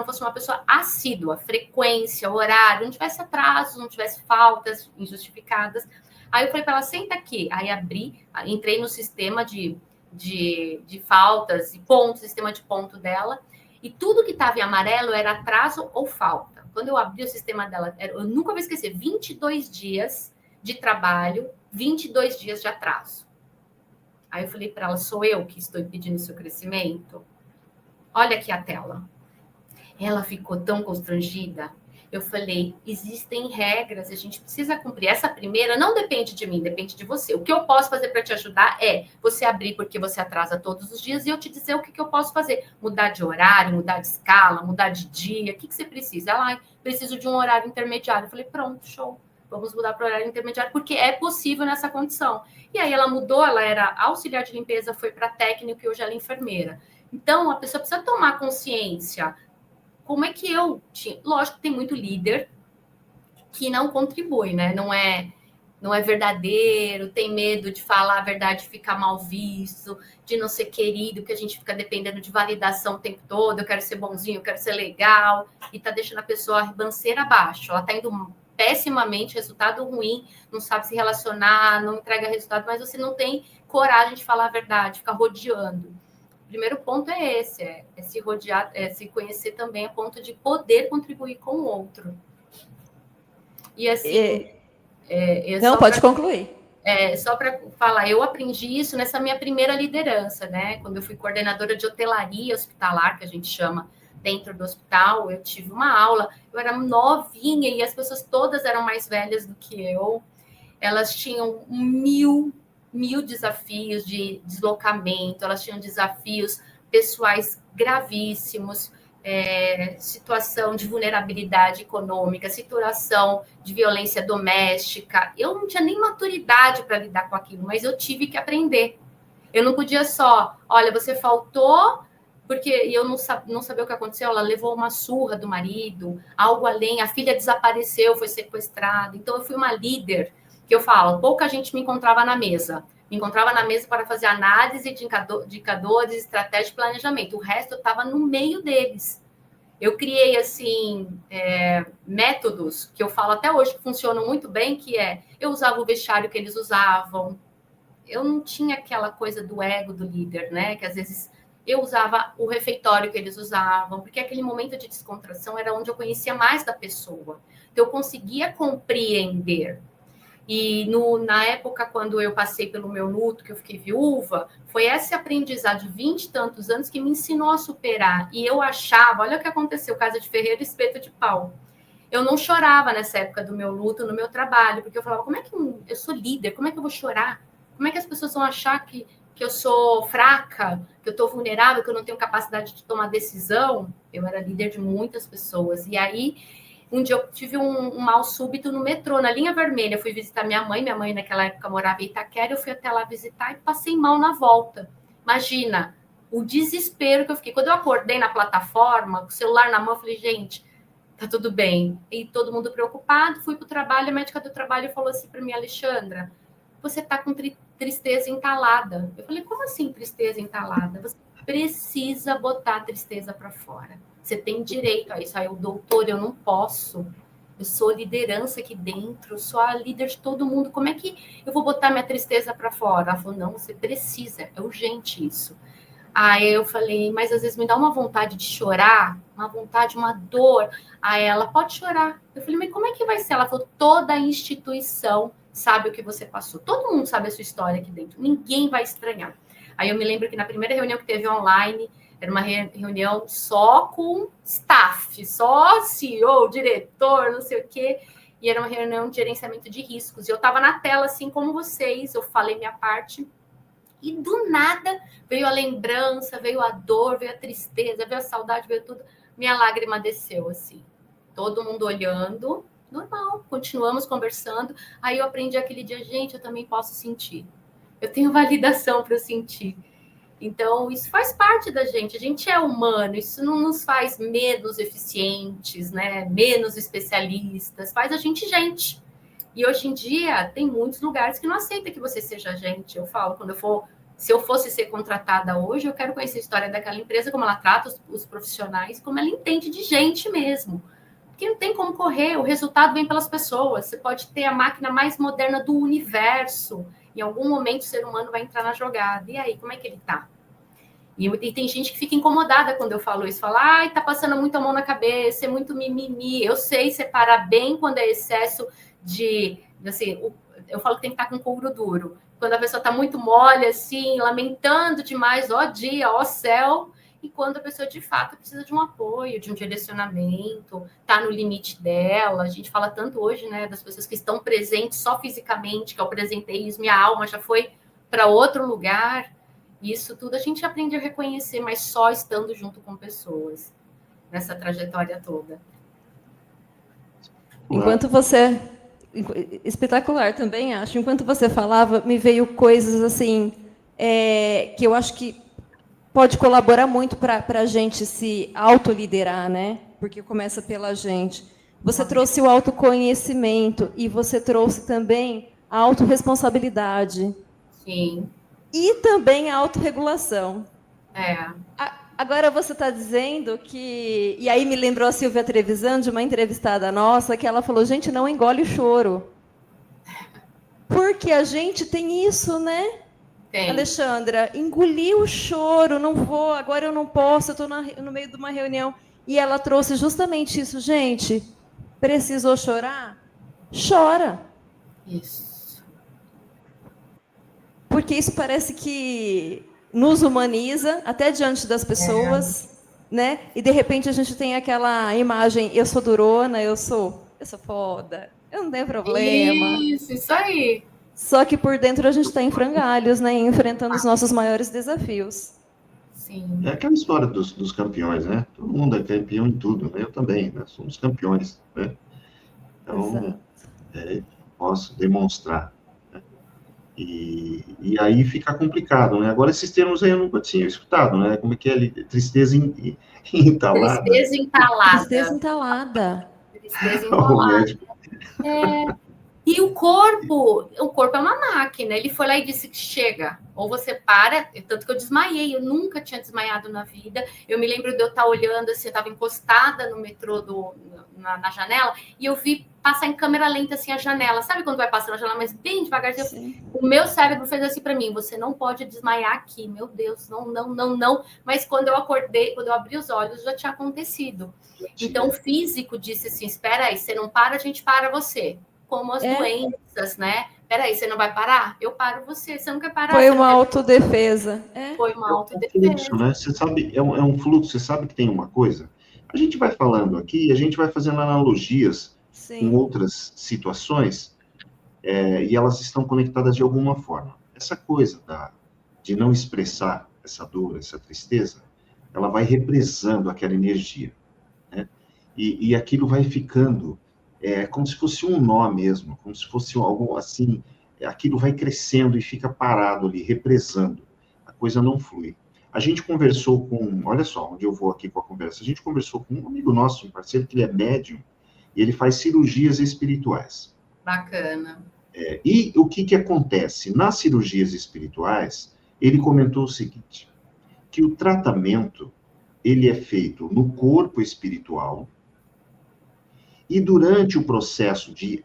fosse uma pessoa assídua, frequência, horário, não tivesse atrasos, não tivesse faltas injustificadas. Aí eu falei para ela, senta aqui. Aí entrei no sistema de faltas e pontos, sistema de ponto dela, e tudo que estava em amarelo era atraso ou falta. Quando eu abri o sistema dela, eu nunca vou esquecer, 22 dias de trabalho, 22 dias de atraso. Aí eu falei para ela, sou eu que estou impedindo o seu crescimento? Olha aqui a tela. Ela ficou tão constrangida. Eu falei, existem regras, a gente precisa cumprir. Essa primeira não depende de mim, depende de você. O que eu posso fazer para te ajudar é você abrir porque você atrasa todos os dias e eu te dizer o que eu posso fazer. Mudar de horário, mudar de escala, mudar de dia. O que você precisa? Ela, preciso de um horário intermediário. Eu falei, pronto, show. Vamos mudar para o horário intermediário, porque é possível nessa condição. E aí ela mudou, ela era auxiliar de limpeza, foi para técnico e hoje ela é enfermeira. Então, a pessoa precisa tomar consciência. Como é que eu tinha... Lógico que tem muito líder que não contribui, né? Não é verdadeiro, tem medo de falar a verdade, ficar mal visto, de não ser querido, que a gente fica dependendo de validação o tempo todo, eu quero ser bonzinho, eu quero ser legal, e tá deixando a pessoa ribanceira abaixo. Ela tá indo pessimamente, resultado ruim, não sabe se relacionar, não entrega resultado, mas você não tem coragem de falar a verdade, fica rodeando. O primeiro ponto é esse, é se rodear, é se conhecer também a ponto de poder contribuir com o outro. E assim... não, pode concluir. Só para falar, eu aprendi isso nessa minha primeira liderança, né? Quando eu fui coordenadora de hotelaria hospitalar, que a gente chama, dentro do hospital, eu tive uma aula, eu era novinha e as pessoas todas eram mais velhas do que eu. Elas tinham mil desafios de deslocamento, elas tinham desafios pessoais gravíssimos, situação de vulnerabilidade econômica, situação de violência doméstica. Eu não tinha nem maturidade para lidar com aquilo, mas eu tive que aprender. Eu não podia só, olha, você faltou, porque eu não sabia o que aconteceu, ela levou uma surra do marido, algo além, a filha desapareceu, foi sequestrada. Então, eu fui uma líder, que eu falo, pouca gente me encontrava na mesa. Me encontrava na mesa para fazer análise de indicadores, estratégia e planejamento. O resto eu estava no meio deles. Eu criei, assim, métodos que eu falo até hoje que funcionam muito bem, que eu usava o vestiário que eles usavam. Eu não tinha aquela coisa do ego do líder, né? Que às vezes eu usava o refeitório que eles usavam, porque aquele momento de descontração era onde eu conhecia mais da pessoa. Então, eu conseguia compreender. E na época, quando eu passei pelo meu luto, que eu fiquei viúva, foi esse aprendizado de 20 e tantos anos que me ensinou a superar. E eu achava, olha o que aconteceu, casa de ferreiro, espeto de pau. Eu não chorava nessa época do meu luto, no meu trabalho, porque eu falava, como é que eu sou líder, como é que eu vou chorar? Como é que as pessoas vão achar que eu sou fraca, que eu estou vulnerável, que eu não tenho capacidade de tomar decisão? Eu era líder de muitas pessoas. E aí... Um dia eu tive um mal súbito no metrô, na linha vermelha. Eu fui visitar minha mãe naquela época morava em Itaquera, eu fui até lá visitar e passei mal na volta. Imagina o desespero que eu fiquei. Quando eu acordei na plataforma, com o celular na mão, eu falei, gente, tá tudo bem. E todo mundo preocupado, fui pro trabalho, a médica do trabalho falou assim para mim, Alexandra, você tá com tristeza entalada. Eu falei, como assim tristeza entalada? Você precisa botar a tristeza para fora. Você tem direito a isso. Aí, doutor, eu não posso. Eu sou liderança aqui dentro, eu sou a líder de todo mundo. Como é que eu vou botar minha tristeza para fora? Ela falou, não, você precisa, é urgente isso. Aí eu falei, mas às vezes me dá uma vontade de chorar, uma vontade, uma dor. Aí ela, pode chorar. Eu falei, mas como é que vai ser? Ela falou, toda a instituição sabe o que você passou. Todo mundo sabe a sua história aqui dentro. Ninguém vai estranhar. Aí eu me lembro que na primeira reunião que teve online, era uma reunião só com staff, só CEO, diretor, não sei o quê. E era uma reunião de gerenciamento de riscos. E eu estava na tela, assim como vocês, eu falei minha parte. E do nada veio a lembrança, veio a dor, veio a tristeza, veio a saudade, veio tudo. Minha lágrima desceu, assim. Todo mundo olhando. Normal, continuamos conversando. Aí eu aprendi aquele dia, gente, eu também posso sentir. Eu tenho validação para eu sentir. Então, isso faz parte da gente. A gente é humano, isso não nos faz menos eficientes, né? Menos especialistas, faz a gente gente. E hoje em dia, tem muitos lugares que não aceitam que você seja gente. Eu falo, se eu fosse ser contratada hoje, eu quero conhecer a história daquela empresa, como ela trata os profissionais, como ela entende de gente mesmo. Porque não tem como correr, o resultado vem pelas pessoas. Você pode ter a máquina mais moderna do universo. Em algum momento, o ser humano vai entrar na jogada. E aí, como é que ele tá? E tem gente que fica incomodada quando eu falo isso. Fala, ai, tá passando muito a mão na cabeça, é muito mimimi. Eu sei separar bem quando é excesso de... Assim, eu falo que tem que estar com couro duro. Quando a pessoa tá muito mole, assim, lamentando demais, ó dia, ó céu... E quando a pessoa, de fato, precisa de um apoio, de um direcionamento, está no limite dela. A gente fala tanto hoje, né, das pessoas que estão presentes só fisicamente, que é o presenteísmo, e a alma já foi para outro lugar. Isso tudo a gente aprende a reconhecer, mas só estando junto com pessoas, nessa trajetória toda. Enquanto você... Espetacular também, acho. Enquanto você falava, me veio coisas assim, que eu acho que pode colaborar muito para a gente se autoliderar, né? Porque começa pela gente. Você trouxe o autoconhecimento e você trouxe também a autorresponsabilidade. Sim. E também a autorregulação. É. Agora você está dizendo que... E aí me lembrou a Silvia Trevisan, de uma entrevistada nossa, que ela falou, gente, não engole o choro. Porque a gente tem isso, né? Tem. Alexandra, engoli o choro, não vou, agora eu não posso, eu estou no meio de uma reunião. E ela trouxe justamente isso, gente, precisou chorar? Chora. Isso. Porque isso parece que nos humaniza, até diante das pessoas, né? E de repente a gente tem aquela imagem, eu sou durona, eu sou foda, eu não tenho problema. Isso aí. Só que por dentro a gente está em frangalhos, né? Enfrentando os nossos maiores desafios. Sim. É aquela história dos campeões, né? Todo mundo é campeão em tudo, né? Eu também, né? Somos campeões, né? Então, posso demonstrar. Né? E aí fica complicado, né? Agora, esses termos aí eu nunca tinha escutado, né? Como é que é? Tristeza entalada. Tristeza entalada. Tristeza entalada. Tristeza entalada. E o corpo é uma máquina. Ele foi lá e disse que chega. Ou você para, tanto que eu desmaiei. Eu nunca tinha desmaiado na vida. Eu me lembro de eu estar olhando, assim, eu estava encostada no metrô na janela, e eu vi passar em câmera lenta, assim, a janela. Sabe quando vai passando a janela, mas bem devagarzinho? O meu cérebro fez assim para mim, você não pode desmaiar aqui. Meu Deus, não. Mas quando eu acordei, quando eu abri os olhos, já tinha acontecido. Então, o físico disse assim, espera aí, você não para, a gente para você. Como as doenças, né? Peraí, você não vai parar? Eu paro você. Você não quer parar? Foi uma autodefesa. Foi uma autodefesa. Isso, né? Você sabe, é um fluxo. Você sabe que tem uma coisa? A gente vai falando aqui, a gente vai fazendo analogias com outras situações, e elas estão conectadas de alguma forma. Essa coisa de não expressar essa dor, essa tristeza, ela vai represando aquela energia, né? E aquilo vai ficando... como se fosse um nó mesmo, como se fosse algo assim, aquilo vai crescendo e fica parado ali, represando, a coisa não flui. A gente conversou olha só, onde eu vou aqui com a conversa, a gente conversou com um amigo nosso, um parceiro, que ele é médium, e ele faz cirurgias espirituais. Bacana. E o que acontece? Nas cirurgias espirituais, ele comentou o seguinte, que o tratamento, ele é feito no corpo espiritual, e durante o processo de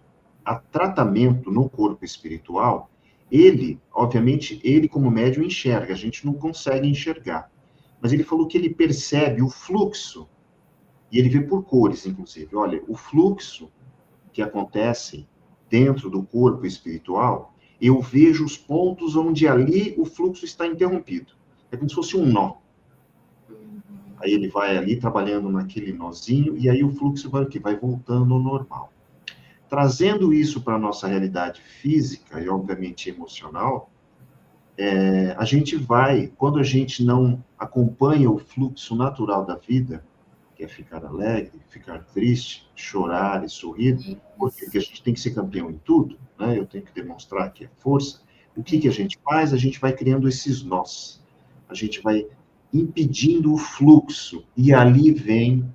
tratamento no corpo espiritual, obviamente, como médium enxerga, a gente não consegue enxergar. Mas ele falou que ele percebe o fluxo, e ele vê por cores, inclusive. Olha, o fluxo que acontece dentro do corpo espiritual, eu vejo os pontos onde ali o fluxo está interrompido. É como se fosse um nó. Aí ele vai ali trabalhando naquele nozinho, e aí o fluxo vai voltando ao normal. Trazendo isso para a nossa realidade física e, obviamente, emocional, a gente quando a gente não acompanha o fluxo natural da vida, que é ficar alegre, ficar triste, chorar e sorrir, porque a gente tem que ser campeão em tudo, né? Eu tenho que demonstrar que é força. O que a gente faz? A gente vai criando esses nós. A gente vai impedindo o fluxo. E ali vem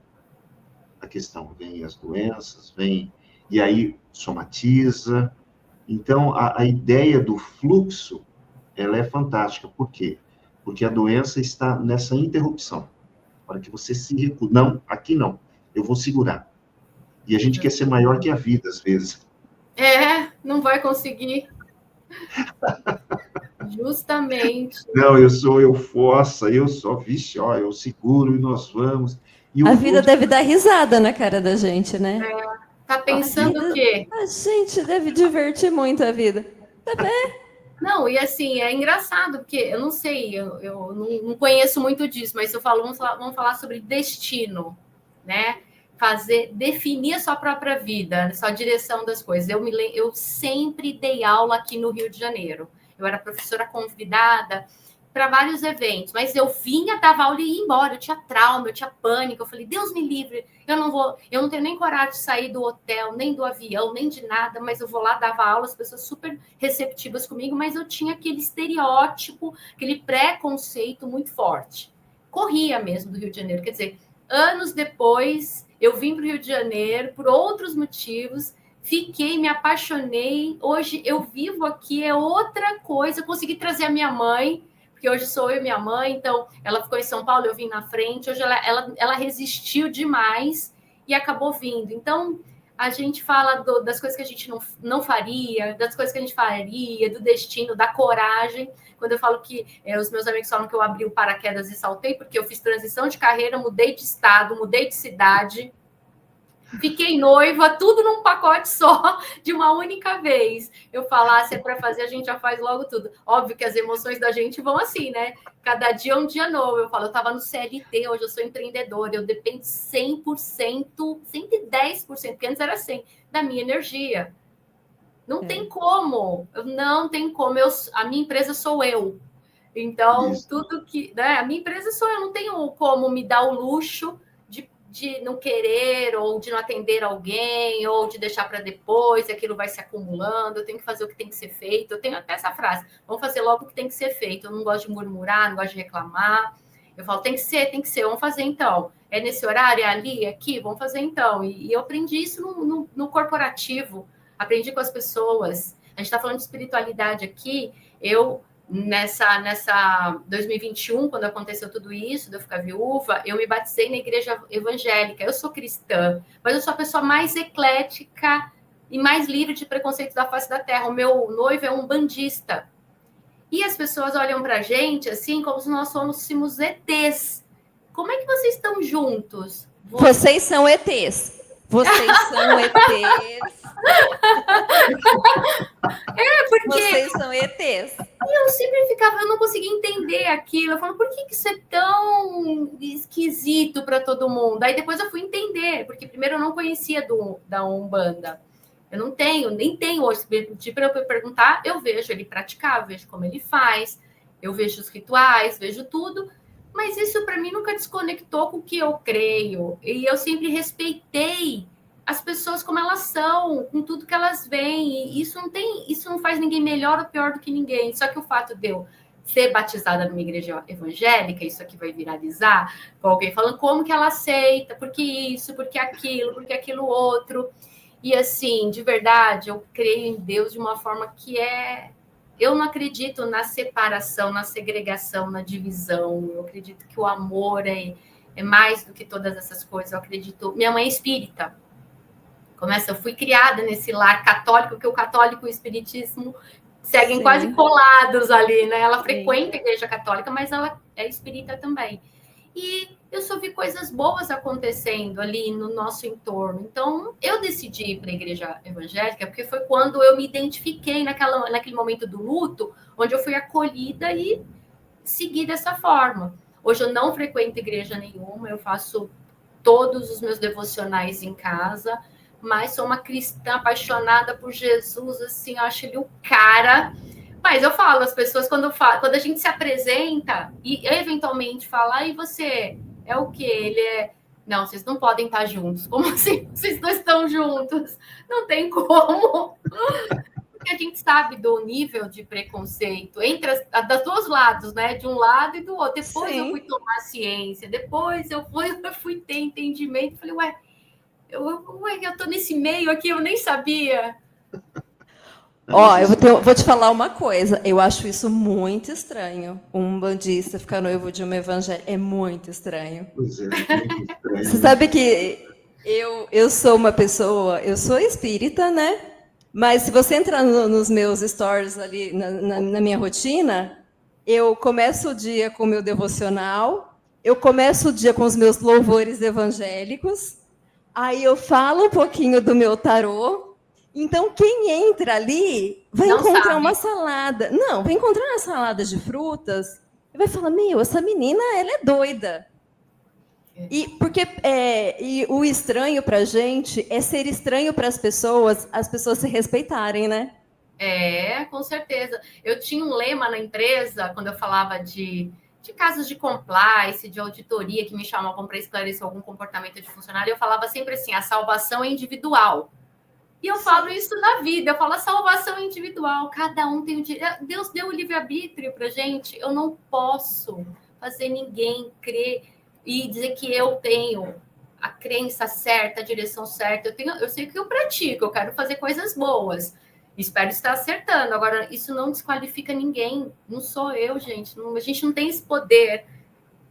a questão, vem as doenças, e aí somatiza. Então, a ideia do fluxo, ela é fantástica. Por quê? Porque a doença está nessa interrupção. Para que você se recua. Não, aqui não. Eu vou segurar. E a gente quer ser maior que a vida, às vezes. Não vai conseguir. Justamente. Não, eu só, vixe, ó, eu seguro e nós vamos. E a vida deve dar risada na cara da gente, né? Tá pensando o quê? A gente deve divertir muito a vida. Não, e assim, é engraçado, porque eu não sei, eu não conheço muito disso, mas eu falo, vamos falar sobre destino, né? Definir a sua própria vida, a sua direção das coisas. Eu sempre dei aula aqui no Rio de Janeiro. Eu era professora convidada para vários eventos, mas eu vinha, dava aula e ia embora. Eu tinha trauma, eu tinha pânico. Eu falei, Deus me livre, eu não tenho nem coragem de sair do hotel, nem do avião, nem de nada, mas eu vou lá, dava aula, as pessoas super receptivas comigo, mas eu tinha aquele estereótipo, aquele preconceito muito forte. Corria mesmo do Rio de Janeiro. Quer dizer, anos depois, eu vim para o Rio de Janeiro por outros motivos, fiquei, me apaixonei. Hoje eu vivo aqui, é outra coisa. Eu consegui trazer a minha mãe, porque hoje sou eu e minha mãe, então ela ficou em São Paulo, eu vim na frente. Hoje ela resistiu demais e acabou vindo. Então, a gente fala das coisas que a gente não faria, das coisas que a gente faria, do destino, da coragem. Quando eu falo que os meus amigos falam que eu abri o paraquedas e saltei, porque eu fiz transição de carreira, mudei de estado, mudei de cidade, fiquei noiva, tudo num pacote só, de uma única vez. Eu falar, se é para fazer, a gente já faz logo tudo. Óbvio que as emoções da gente vão assim, né? Cada dia é um dia novo. Eu falo, eu estava no CLT, hoje eu sou empreendedora, eu dependo 100%, 110%, porque antes era 100%, da minha energia. Não tem como, não tem como. A minha empresa sou eu. Então, tudo que... Né, a minha empresa sou eu, não tenho como me dar o luxo de não querer, ou de não atender alguém, ou de deixar para depois, e aquilo vai se acumulando, eu tenho que fazer o que tem que ser feito. Eu tenho até essa frase, vamos fazer logo o que tem que ser feito. Eu não gosto de murmurar, não gosto de reclamar. Eu falo, tem que ser, vamos fazer então. É nesse horário, é ali, é aqui, vamos fazer então. E eu aprendi isso no corporativo, aprendi com as pessoas. A gente está falando de espiritualidade aqui, nessa 2021, quando aconteceu tudo isso, de eu ficar viúva, eu me batizei na igreja evangélica. Eu sou cristã, mas eu sou a pessoa mais eclética e mais livre de preconceito da face da terra. O meu noivo é um bandista. E as pessoas olham pra gente assim, como se nós fôssemos ETs. Como é que vocês estão juntos? Vocês são ETs. Vocês são ETs. Porque vocês são ETs. E eu sempre ficava, eu não conseguia entender aquilo. Eu falo, por que isso é tão esquisito para todo mundo? Aí depois eu fui entender, porque primeiro eu não conhecia da Umbanda. Eu nem tenho hoje. Para eu perguntar, eu vejo ele praticar, eu vejo como ele faz, eu vejo os rituais, vejo tudo. Mas isso para mim nunca desconectou com o que eu creio. E eu sempre respeitei as pessoas como elas são, com tudo que elas veem. E isso não faz ninguém melhor ou pior do que ninguém. Só que o fato de eu ser batizada numa igreja evangélica, isso aqui vai viralizar, com alguém falando como que ela aceita, porque isso, porque aquilo outro. E assim, de verdade, eu creio em Deus de uma forma que eu não acredito na separação, na segregação, na divisão. Eu acredito que o amor é mais do que todas essas coisas. Eu acredito... Minha mãe é espírita. Eu fui criada nesse lar católico, porque o católico e o espiritismo seguem quase colados ali, né? Ela frequenta a igreja católica, mas ela é espírita também. E eu só vi coisas boas acontecendo ali no nosso entorno. Então, eu decidi ir para a igreja evangélica, porque foi quando eu me identifiquei naquele momento do luto, onde eu fui acolhida e segui dessa forma. Hoje eu não frequento igreja nenhuma, eu faço todos os meus devocionais em casa, mas sou uma cristã apaixonada por Jesus, assim, eu acho ele o cara. Mas eu falo, as pessoas, quando a gente se apresenta e eventualmente fala, e você é o quê? Ele é Não, vocês não podem estar juntos. Como assim? Vocês não estão juntos? Não tem como. Porque a gente sabe do nível de preconceito entre dos dois lados, né? De um lado e do outro. Depois Sim. eu fui tomar ciência, depois eu fui ter entendimento. Falei, ué, eu tô nesse meio aqui, eu nem sabia. Ó, vou te falar uma coisa. Eu acho isso muito estranho. Um bandista ficar noivo de uma evangélica. É muito estranho. Pois é, muito estranho. Você sabe que eu sou uma pessoa, eu sou espírita, né? Mas se você entrar nos meus stories ali, na minha rotina, eu começo o dia com o meu devocional, eu começo o dia com os meus louvores evangélicos, aí eu falo um pouquinho do meu tarô. Então, quem entra ali vai Não encontrar sabe. uma salada. Não, vai encontrar uma salada de frutas e vai falar, meu, essa menina, ela é doida. E porque e o estranho para a gente é ser estranho para as pessoas se respeitarem, né? Com certeza. Eu tinha um lema na empresa, quando eu falava de casos de compliance, de auditoria, que me chamavam para esclarecer algum comportamento de funcionário, eu falava sempre assim, a salvação é individual. E eu falo isso na vida, eu falo a salvação é individual, cada um tem o direito. Deus deu o livre-arbítrio para gente, eu não posso fazer ninguém crer e dizer que eu tenho a crença certa, a direção certa. Eu sei que eu pratico, eu quero fazer coisas boas. Espero estar acertando. Agora, isso não desqualifica ninguém. Não sou eu, gente. A gente não tem esse poder.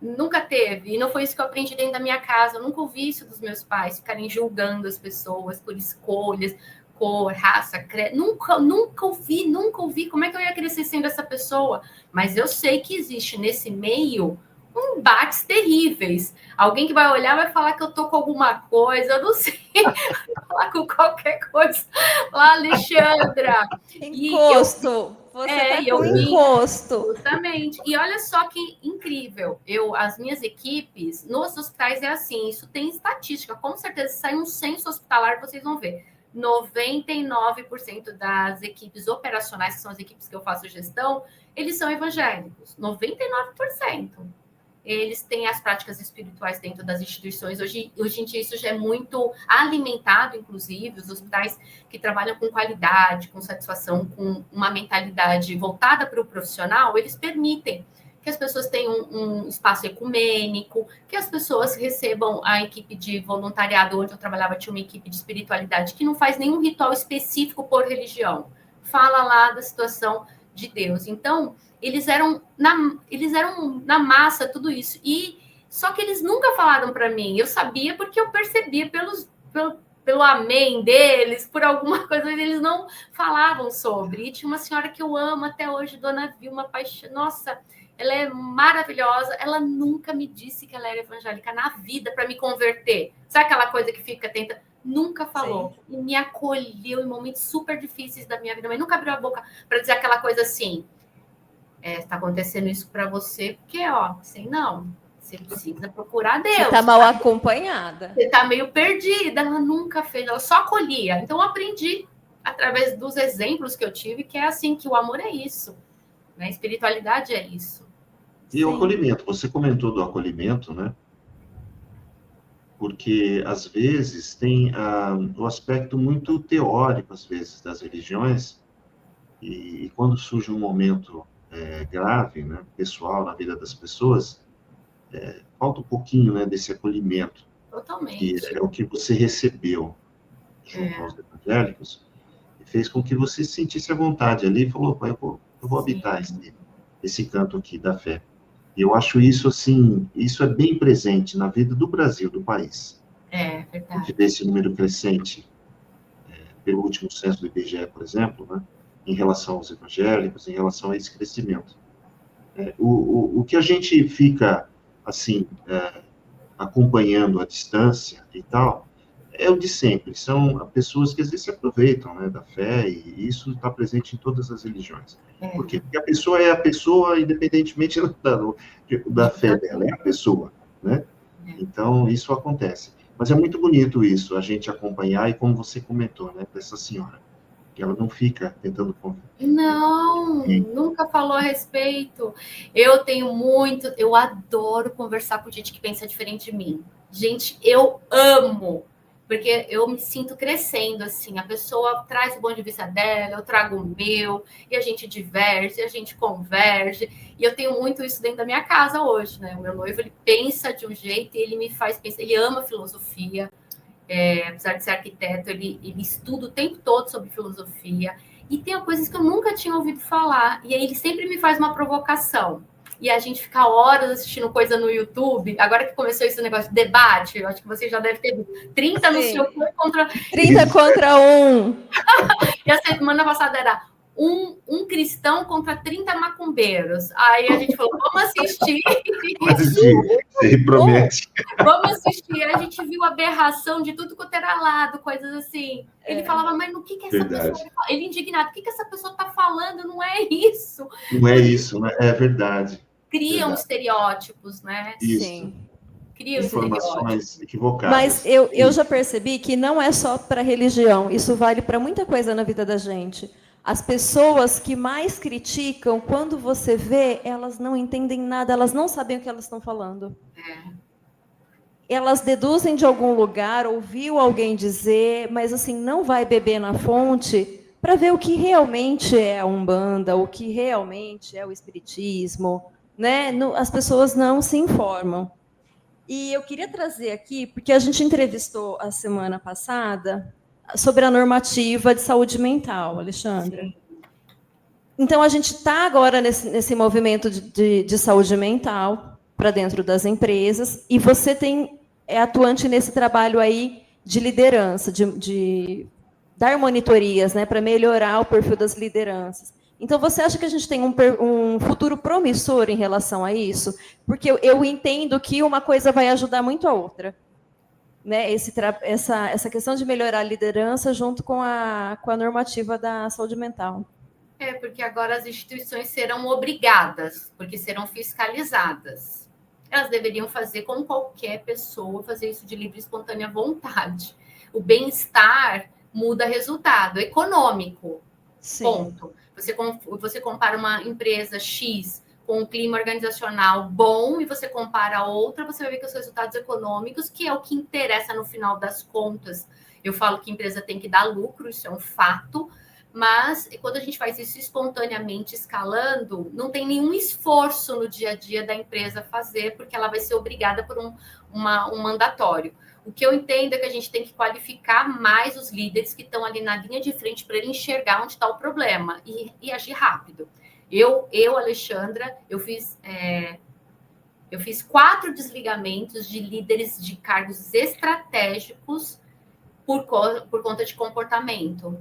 Nunca teve. E não foi isso que eu aprendi dentro da minha casa. Eu nunca ouvi isso dos meus pais, ficarem julgando as pessoas por escolhas, cor, raça, credo. Nunca ouvi. Como é que eu ia crescer sendo essa pessoa? Mas eu sei que existe nesse meio embates terríveis. Alguém que vai olhar vai falar que eu tô com alguma coisa, eu não sei. Falar com qualquer coisa. Lá, Alexandra. Encosto. Você tá com encosto. Justamente. E olha só que incrível. As minhas equipes, nos hospitais é assim, isso tem estatística. Com certeza, se sair um censo hospitalar, vocês vão ver. 99% das equipes operacionais, que são as equipes que eu faço gestão, eles são evangélicos. 99%. Eles têm as práticas espirituais dentro das instituições. Hoje em dia, isso já é muito alimentado, inclusive, os hospitais que trabalham com qualidade, com satisfação, com uma mentalidade voltada para o profissional, eles permitem que as pessoas tenham um espaço ecumênico, que as pessoas recebam a equipe de voluntariado, onde eu trabalhava, tinha uma equipe de espiritualidade que não faz nenhum ritual específico por religião. Fala lá da situação de Deus. Então, eles eram na massa tudo isso. E só que eles nunca falaram para mim. Eu sabia porque eu percebia pelo amém deles, por alguma coisa, eles não falavam sobre. E tinha uma senhora que eu amo até hoje, Dona Vilma Paixão. Nossa, ela é maravilhosa. Ela nunca me disse que ela era evangélica na vida para me converter. Sabe aquela coisa que fica tentando? Nunca falou. Sim. E me acolheu em momentos super difíceis da minha vida, mas nunca abriu a boca para dizer aquela coisa assim, está acontecendo isso para você, porque, assim, não, você precisa procurar Deus. Você está mal acompanhada. Você está meio perdida. Ela nunca fez, ela só acolhia. Então, eu aprendi, através dos exemplos que eu tive, que é assim, que o amor é isso. Né? A espiritualidade é isso. E o acolhimento, você comentou do acolhimento, né? Porque, às vezes, tem o aspecto muito teórico, às vezes, das religiões, e quando surge um momento grave, né, pessoal, na vida das pessoas, falta um pouquinho, né, desse acolhimento. Totalmente. Que é o que você recebeu junto aos evangélicos, e fez com que você se sentisse à vontade ali, e falou, eu vou habitar esse canto aqui da fé. E eu acho isso, assim, isso é bem presente na vida do Brasil, do país. Verdade. A gente vê esse número crescente, pelo último censo do IBGE, por exemplo, né, em relação aos evangélicos, em relação a esse crescimento. O que a gente fica, assim, acompanhando à distância e tal, é o de sempre. São pessoas que às vezes se aproveitam, né, da fé, e isso está presente em todas as religiões. Por quê? Porque a pessoa é a pessoa, independentemente da fé dela, é a pessoa, né? Então, isso acontece. Mas é muito bonito isso, a gente acompanhar, e como você comentou, né, dessa senhora. que ela não fica tentando convencer. Não, nunca falou a respeito. Eu adoro conversar com gente que pensa diferente de mim. Gente, eu amo, porque eu me sinto crescendo, assim. A pessoa traz o ponto de vista dela, eu trago o meu, e a gente diverge, a gente converge. E eu tenho muito isso dentro da minha casa hoje, né? O meu noivo, ele pensa de um jeito e ele me faz pensar. Ele ama filosofia, apesar de ser arquiteto, ele estuda o tempo todo sobre filosofia. E tem coisas que eu nunca tinha ouvido falar. E aí ele sempre me faz uma provocação. E a gente fica horas assistindo coisa no YouTube. Agora que começou esse negócio de debate, eu acho que você já deve ter visto. 30 no seu contra... 30 contra 1. E a semana passada era um cristão contra 30 macumbeiros. Aí a gente falou, vamos assistir. Você promete. Vamos assistir. A gente viu aberração de tudo quanto era lado, coisas assim. Ele falava, mas no que essa pessoa... Ele indignado, o que essa pessoa está falando? Não é isso. Não é isso, né? É verdade. Criam estereótipos, né? Isso. Sim. Criam informações equivocadas. Mas eu já percebi que não é só para religião. Isso vale para muita coisa na vida da gente. As pessoas que mais criticam, quando você vê, elas não entendem nada, elas não sabem o que elas estão falando. Elas deduzem de algum lugar, ouviu alguém dizer, mas assim, não vai beber na fonte para ver o que realmente é a Umbanda, o que realmente é o Espiritismo, né? As pessoas não se informam. E eu queria trazer aqui, porque a gente entrevistou a semana passada sobre a normativa de saúde mental, Alexandra. Sim. Então, a gente está agora nesse movimento de saúde mental para dentro das empresas, e você é atuante nesse trabalho aí de liderança, de dar monitorias, né, para melhorar o perfil das lideranças. Então, você acha que a gente tem um futuro promissor em relação a isso? Porque eu entendo que uma coisa vai ajudar muito a outra. Né, essa questão de melhorar a liderança junto com a normativa da saúde mental. Porque agora as instituições serão obrigadas, porque serão fiscalizadas. Elas deveriam fazer como qualquer pessoa, fazer isso de livre e espontânea vontade. O bem-estar muda resultado econômico. Sim. Ponto. Você compara uma empresa X com um clima organizacional bom e você compara a outra, você vai ver que os resultados econômicos, que é o que interessa no final das contas. Eu falo que a empresa tem que dar lucro, isso é um fato, mas quando a gente faz isso espontaneamente, escalando, não tem nenhum esforço no dia a dia da empresa fazer, porque ela vai ser obrigada por um mandatório. O que eu entendo é que a gente tem que qualificar mais os líderes que estão ali na linha de frente para ele enxergar onde está o problema e agir rápido. Eu, Alexandra, eu fiz 4 desligamentos de líderes de cargos estratégicos por conta de comportamento.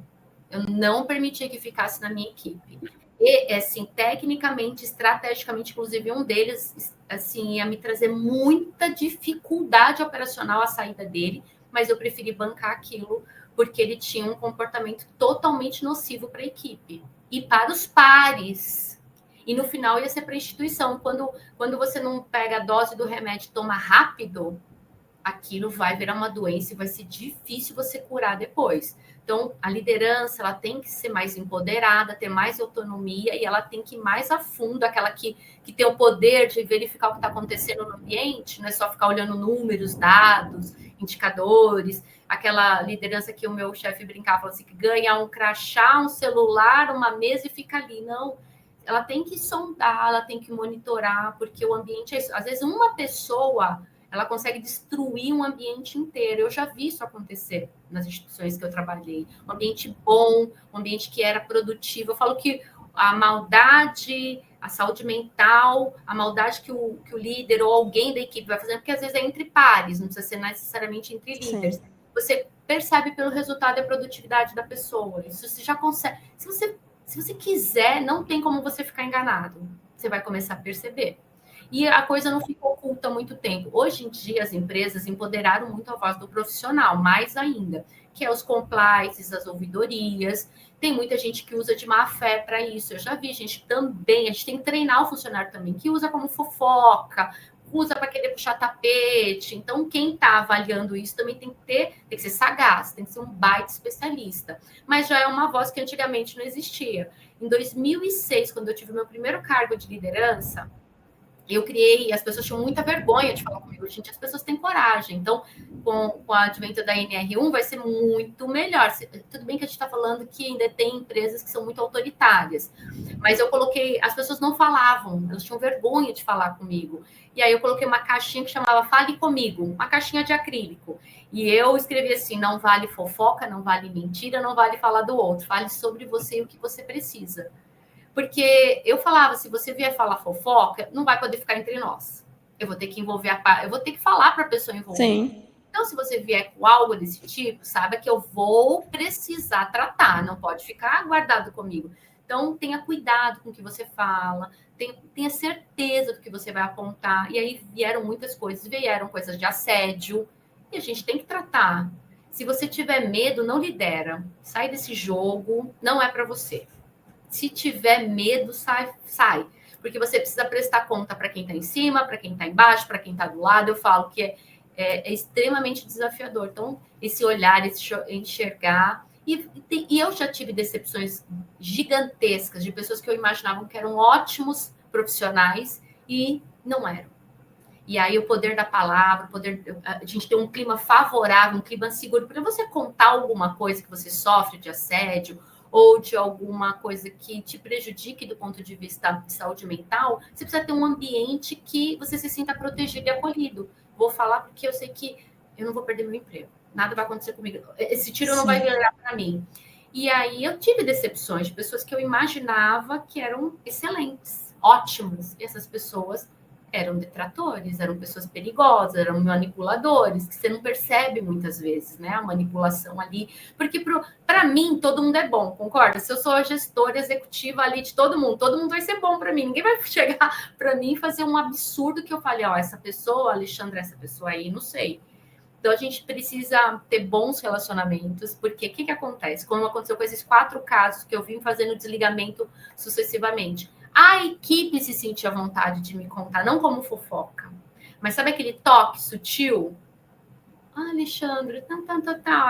Eu não permitia que ficasse na minha equipe. E, assim, tecnicamente, estrategicamente, inclusive, um deles, assim, ia me trazer muita dificuldade operacional a saída dele, mas eu preferi bancar aquilo porque ele tinha um comportamento totalmente nocivo para a equipe. E para os pares. E no final ia ser para a instituição. Quando você não pega a dose do remédio e toma rápido, aquilo vai virar uma doença e vai ser difícil você curar depois. Então, a liderança ela tem que ser mais empoderada, ter mais autonomia e ela tem que ir mais a fundo, aquela que tem o poder de verificar o que está acontecendo no ambiente, não é só ficar olhando números, dados, indicadores, aquela liderança que o meu chefe brincava, falou assim, que ganha um crachá, um celular, uma mesa e fica ali. Não, ela tem que sondar, ela tem que monitorar, porque o ambiente é isso. Às vezes uma pessoa ela consegue destruir um ambiente inteiro. Eu já vi isso acontecer nas instituições que eu trabalhei. Um ambiente bom, um ambiente que era produtivo. Eu falo que a maldade, a saúde mental, a maldade que o líder ou alguém da equipe vai fazendo, porque às vezes é entre pares, não precisa ser necessariamente entre líderes. Sim. Você percebe pelo resultado e a produtividade da pessoa. Isso você já consegue. Se você quiser, não tem como você ficar enganado. Você vai começar a perceber. E a coisa não ficou oculta há muito tempo. Hoje em dia, as empresas empoderaram muito a voz do profissional, mais ainda, que é os compliances, as ouvidorias. Tem muita gente que usa de má fé para isso. Eu já vi gente também, a gente tem que treinar o funcionário também, que usa como fofoca, usa para querer puxar tapete. Então, quem está avaliando isso também tem que ser sagaz, tem que ser um baita especialista. Mas já é uma voz que antigamente não existia. Em 2006, quando eu tive meu primeiro cargo de liderança, eu criei, as pessoas tinham muita vergonha de falar comigo. Gente, as pessoas têm coragem. Então, com o advento da NR1, vai ser muito melhor. Tudo bem que a gente está falando que ainda tem empresas que são muito autoritárias, mas eu coloquei, as pessoas não falavam, elas tinham vergonha de falar comigo. E aí eu coloquei uma caixinha que chamava Fale Comigo, uma caixinha de acrílico. E eu escrevi assim: não vale fofoca, não vale mentira, não vale falar do outro. Fale sobre você e o que você precisa. Porque eu falava, se você vier falar fofoca, não vai poder ficar entre nós. Eu vou ter que envolver eu vou ter que falar para a pessoa envolver. Sim. Então, se você vier com algo desse tipo, saiba que eu vou precisar tratar, não pode ficar guardado comigo. Então, tenha cuidado com o que você fala, tenha certeza do que você vai apontar. E aí vieram muitas coisas, vieram coisas de assédio, e a gente tem que tratar. Se você tiver medo, não lidera. Sai desse jogo, não é para você. Se tiver medo, sai. Porque você precisa prestar conta para quem está em cima, para quem está embaixo, para quem está do lado. Eu falo que é extremamente desafiador. Então, esse olhar, esse enxergar. E eu já tive decepções gigantescas de pessoas que eu imaginava que eram ótimos profissionais e não eram. E aí o poder da palavra, a gente ter um clima favorável, um clima seguro, para você contar alguma coisa que você sofre de assédio, ou de alguma coisa que te prejudique do ponto de vista de saúde mental, você precisa ter um ambiente que você se sinta protegido e acolhido. Vou falar porque eu sei que eu não vou perder meu emprego. Nada vai acontecer comigo. Esse tiro não vai virar para mim. E aí eu tive decepções de pessoas que eu imaginava que eram excelentes, ótimas. E essas pessoas eram detratores, eram pessoas perigosas, eram manipuladores, que você não percebe muitas vezes, né? A manipulação ali. Porque para mim, todo mundo é bom, concorda? Se eu sou a gestora executiva ali de todo mundo vai ser bom para mim. Ninguém vai chegar para mim e fazer um absurdo que eu falei, ó, essa pessoa, Alexandre, essa pessoa aí, não sei. Então, a gente precisa ter bons relacionamentos, porque o que acontece? Como aconteceu com esses 4 casos que eu vim fazendo desligamento sucessivamente, a equipe se sentia à vontade de me contar, não como fofoca, mas sabe aquele toque sutil? Ah, Alexandre, tal.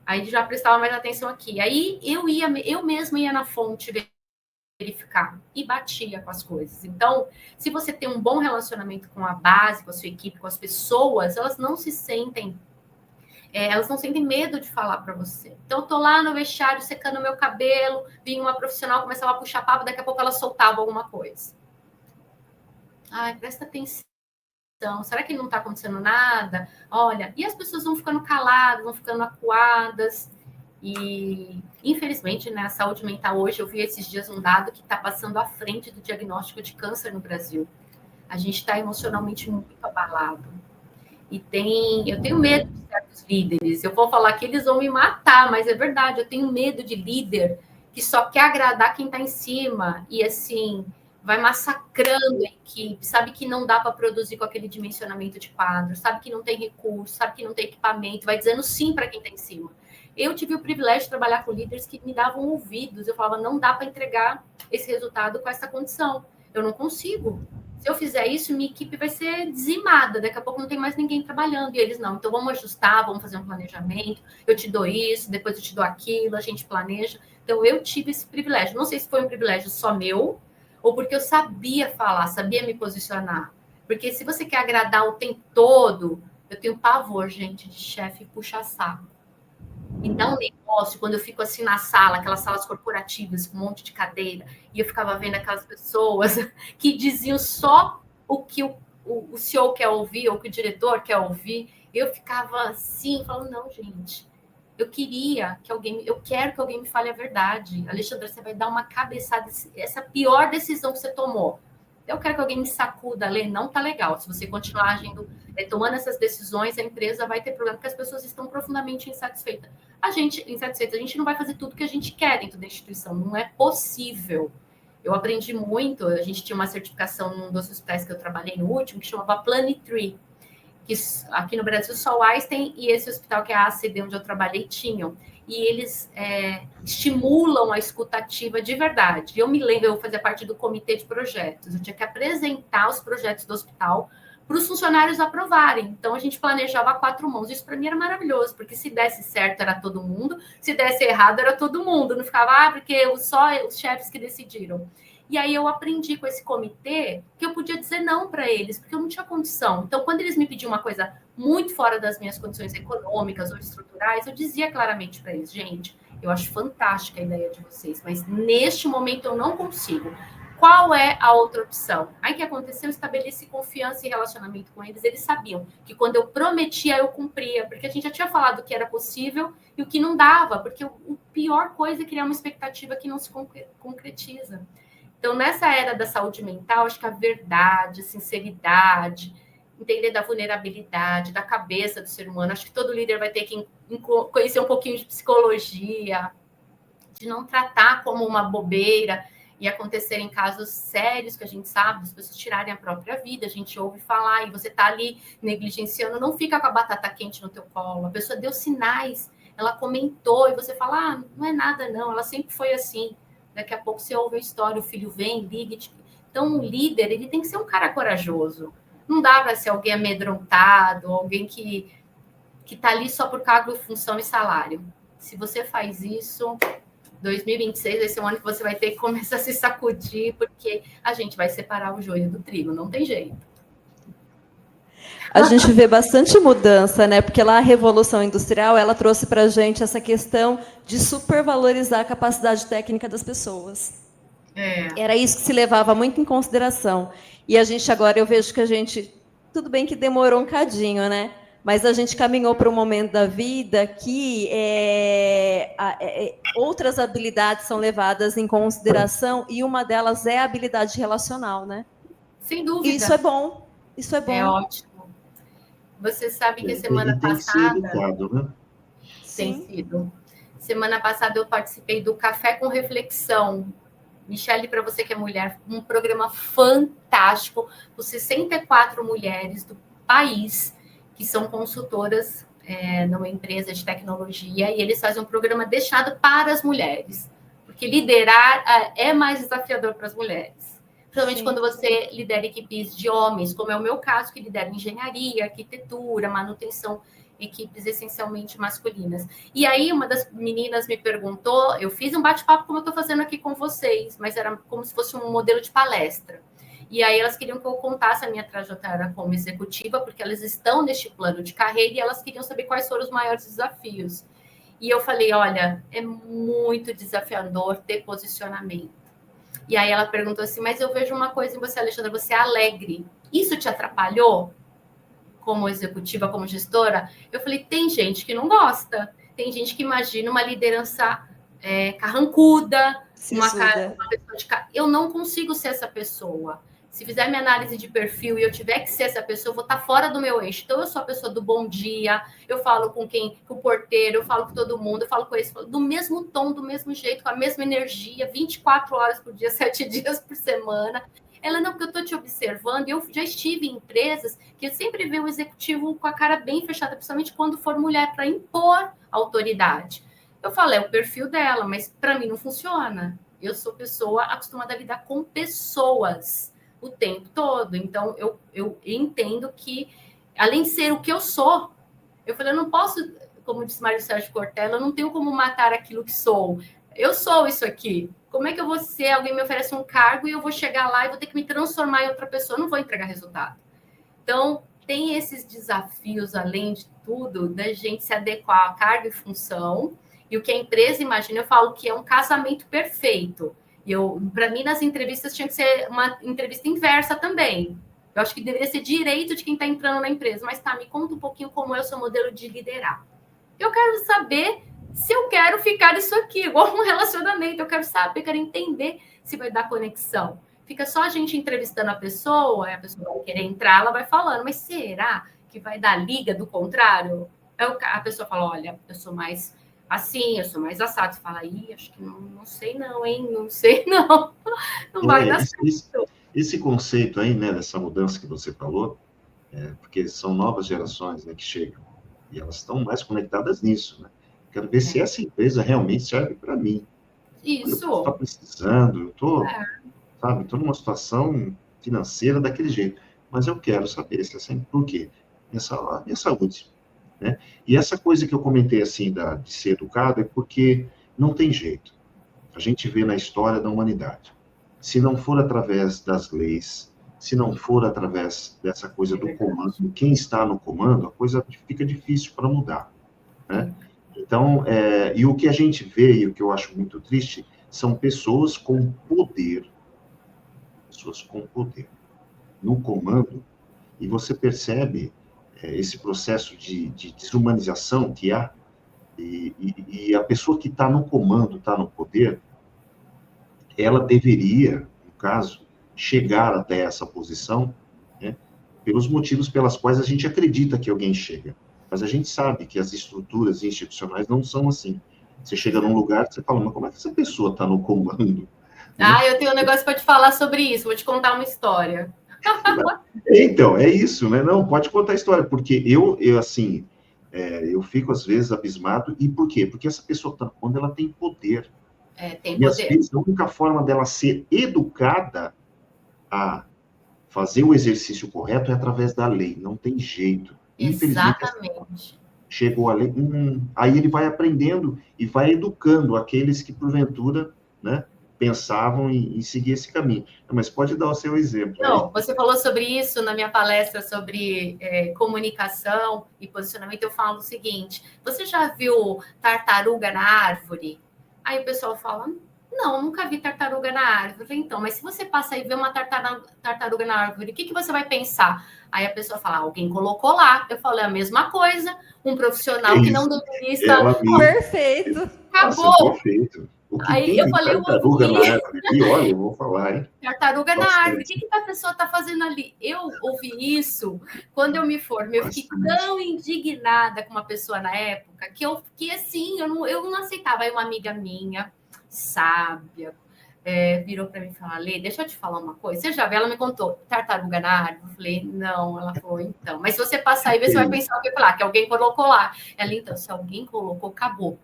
Aí já prestava mais atenção aqui. Aí eu mesma ia na fonte verificar e batia com as coisas. Então, se você tem um bom relacionamento com a base, com a sua equipe, com as pessoas, elas não sentem medo de falar para você. Então, eu tô lá no vestiário secando meu cabelo, vinha uma profissional, começava a puxar papo, daqui a pouco ela soltava alguma coisa. Ai, presta atenção. Será que não está acontecendo nada? Olha, e as pessoas vão ficando caladas, vão ficando acuadas. E, infelizmente, né, a saúde mental hoje, eu vi esses dias um dado que está passando à frente do diagnóstico de câncer no Brasil. A gente está emocionalmente muito abalado. E eu tenho medo de certos líderes. Eu vou falar que eles vão me matar, mas é verdade. Eu tenho medo de líder que só quer agradar quem está em cima e, assim, vai massacrando a equipe, sabe que não dá para produzir com aquele dimensionamento de quadros, sabe que não tem recurso, sabe que não tem equipamento, vai dizendo sim para quem está em cima. Eu tive o privilégio de trabalhar com líderes que me davam ouvidos. Eu falava, não dá para entregar esse resultado com essa condição. Eu não consigo. Se eu fizer isso, minha equipe vai ser dizimada. Daqui a pouco não tem mais ninguém trabalhando. E eles, não. Então, vamos ajustar, vamos fazer um planejamento. Eu te dou isso, depois eu te dou aquilo, a gente planeja. Então, eu tive esse privilégio. Não sei se foi um privilégio só meu, ou porque eu sabia falar, sabia me posicionar. Porque se você quer agradar o tempo todo, eu tenho pavor, gente, de chefe puxar saco. Me dá um negócio quando eu fico assim na sala, aquelas salas corporativas com um monte de cadeira, e eu ficava vendo aquelas pessoas que diziam só o que o CEO quer ouvir, ou o que o diretor quer ouvir. Eu ficava assim, falando, não, gente, eu quero que alguém me fale a verdade. Alexandre, você vai dar uma cabeçada, essa pior decisão que você tomou. Eu quero que alguém me sacuda, Lê, não tá legal. Se você continuar agindo, tomando essas decisões, a empresa vai ter problema, porque as pessoas estão profundamente insatisfeitas. A gente não vai fazer tudo que a gente quer dentro da instituição, não é possível. Eu aprendi muito, a gente tinha uma certificação num dos hospitais que eu trabalhei no último, que chamava Planitree, que aqui no Brasil só o Einstein e esse hospital que é a ACD, onde eu trabalhei, tinham. e eles estimulam a escutativa de verdade. Eu me lembro, eu fazia parte do comitê de projetos, eu tinha que apresentar os projetos do hospital para os funcionários aprovarem. Então, a gente planejava a 4 mãos. Isso, para mim, era maravilhoso, porque se desse certo, era todo mundo, se desse errado, era todo mundo. Não ficava, porque só os chefes que decidiram. E aí, eu aprendi com esse comitê que eu podia dizer não para eles, porque eu não tinha condição. Então, quando eles me pediam uma coisa muito fora das minhas condições econômicas ou estruturais, eu dizia claramente para eles, gente, eu acho fantástica a ideia de vocês, mas neste momento eu não consigo. Qual é a outra opção? Aí o que aconteceu? Eu estabeleci confiança e relacionamento com eles. Eles sabiam que quando eu prometia, eu cumpria, porque a gente já tinha falado o que era possível e o que não dava, porque a pior coisa é criar uma expectativa que não se concretiza. Então, nessa era da saúde mental, acho que a verdade, a sinceridade, entender da vulnerabilidade, da cabeça do ser humano, acho que todo líder vai ter que conhecer um pouquinho de psicologia, de não tratar como uma bobeira, e acontecerem casos sérios que a gente sabe, as pessoas tirarem a própria vida, a gente ouve falar, e você está ali negligenciando, não fica com a batata quente no teu colo, a pessoa deu sinais, ela comentou, e você fala, não é nada não, ela sempre foi assim, daqui a pouco você ouve a história, o filho vem, liga, então o líder, ele tem que ser um cara corajoso, não dá para ser alguém amedrontado, alguém que está ali só por cargo, função e salário. Se você faz isso, 2026 vai ser um ano que você vai ter que começar a se sacudir, porque a gente vai separar o joio do trigo, não tem jeito. A gente vê bastante mudança, né? Porque lá a Revolução Industrial, ela trouxe para a gente essa questão de supervalorizar a capacidade técnica das pessoas. Era isso que se levava muito em consideração. E a gente agora, eu vejo que a gente, tudo bem que demorou um cadinho, né? Mas a gente caminhou para um momento da vida que outras habilidades são levadas em consideração e uma delas é a habilidade relacional, né? Sem dúvida. Isso é bom. Isso é bom. É ótimo. Você sabe que semana tem passada... que ser educado, né? Tem sido. Semana passada eu participei do Café com Reflexão. Michele, para você que é mulher, um programa fantástico, com 64 mulheres do país, que são consultoras numa empresa de tecnologia, e eles fazem um programa destinado para as mulheres, porque liderar é mais desafiador para as mulheres. Principalmente quando você lidera equipes de homens, como é o meu caso, que lidera engenharia, arquitetura, manutenção, equipes essencialmente masculinas. E aí uma das meninas me perguntou, eu fiz um bate-papo como eu estou fazendo aqui com vocês, mas era como se fosse um modelo de palestra. E aí elas queriam que eu contasse a minha trajetória como executiva, porque elas estão neste plano de carreira e elas queriam saber quais foram os maiores desafios. E eu falei, olha, é muito desafiador ter posicionamento. E aí ela perguntou assim, mas eu vejo uma coisa em você, Alexandra, você é alegre. Isso te atrapalhou como executiva, como gestora? Eu falei, tem gente que não gosta. Tem gente que imagina uma liderança carrancuda, uma pessoa de... Eu não consigo ser essa pessoa. Se fizer minha análise de perfil e eu tiver que ser essa pessoa, eu vou estar fora do meu eixo. Então, eu sou a pessoa do bom dia, eu falo com o porteiro, eu falo com todo mundo, eu falo com eles do mesmo tom, do mesmo jeito, com a mesma energia, 24 horas por dia, 7 dias por semana. Ela, não, porque eu estou te observando, e eu já estive em empresas que eu sempre vejo o executivo com a cara bem fechada, principalmente quando for mulher, para impor autoridade. Eu falei, é o perfil dela, mas para mim não funciona. Eu sou pessoa acostumada a lidar com pessoas o tempo todo. Então, eu entendo que, além de ser o que eu sou, eu falei, eu não posso, como disse Mário Sérgio Cortella, eu não tenho como matar aquilo que sou. Eu sou isso aqui. Como é que eu vou ser? Alguém me oferece um cargo e eu vou chegar lá e vou ter que me transformar em outra pessoa. Eu não vou entregar resultado. Então, tem esses desafios, além de tudo, da gente se adequar a cargo e função. E o que a empresa imagina, eu falo que é um casamento perfeito. E para mim, nas entrevistas, tinha que ser uma entrevista inversa também. Eu acho que deveria ser direito de quem está entrando na empresa. Mas me conta um pouquinho como é o seu modelo de liderar. Eu quero saber se eu quero ficar isso aqui, igual um relacionamento. Eu quero saber, quero entender se vai dar conexão. Fica só a gente entrevistando a pessoa vai querer entrar, ela vai falando, mas será que vai dar liga do contrário? A pessoa fala, olha, eu sou mais assim, eu sou mais assado. Você fala, acho que não sei não, hein? Não sei não. Não vai dar certo. Esse conceito aí, né, dessa mudança que você falou, porque são novas gerações, né, que chegam, e elas estão mais conectadas nisso, né? Quero ver se essa empresa realmente serve para mim. Isso. Eu estou precisando, eu estou, sabe, estou numa situação financeira daquele jeito, mas eu quero saber se essa, por quê? Minha saúde, né? E essa coisa que eu comentei, assim, de ser educado, é porque não tem jeito. A gente vê na história da humanidade. Se não for através das leis, se não for através dessa coisa do comando, quem está no comando, a coisa fica difícil para mudar, né? Então, e o que a gente vê, e o que eu acho muito triste, são pessoas com poder no comando, e você percebe esse processo de desumanização que há, e a pessoa que está no comando, está no poder, ela deveria, no caso, chegar até essa posição, né, pelos motivos pelas quais a gente acredita que alguém chega. Mas a gente sabe que as estruturas institucionais não são assim. Você chega num lugar, você fala, mas como é que essa pessoa está no comando? Eu tenho um negócio para te falar sobre isso, vou te contar uma história. Então, é isso, né? Não, pode contar a história, porque eu assim, eu fico às vezes abismado, e por quê? Porque essa pessoa, quando ela tem poder, tem e às vezes a única forma dela ser educada a fazer o exercício correto é através da lei, não tem jeito. Exatamente. Chegou a lei, aí ele vai aprendendo e vai educando aqueles que, porventura, né, pensavam em seguir esse caminho. Mas pode dar o seu exemplo. Não, você falou sobre isso na minha palestra sobre comunicação e posicionamento. Eu falo o seguinte: você já viu tartaruga na árvore? Aí o pessoal fala, não, nunca vi tartaruga na árvore. Eu falei, então, mas se você passa e vê uma tartaruga na árvore, o que você vai pensar? Aí a pessoa fala, alguém colocou lá. Eu falo, é a mesma coisa. Um profissional que não deveria estar... Perfeito. Acabou. Nossa, perfeito. O que aí tem eu falei, tartaruga na árvore? E olha, eu vou falar, hein? Tartaruga na árvore. O que a pessoa está fazendo ali? Eu ouvi isso quando eu me formei. Eu fiquei tão indignada com uma pessoa na época que assim, eu não aceitava. Aí uma amiga minha, sábia, virou para mim e falou, Lê, deixa eu te falar uma coisa. Você já viu? Ela me contou, tartaruga na árvore? Eu falei, não. Ela falou, então. Mas se você passar e ver, você vai pensar o que falar, que alguém colocou lá. Ela, então, se alguém colocou, acabou.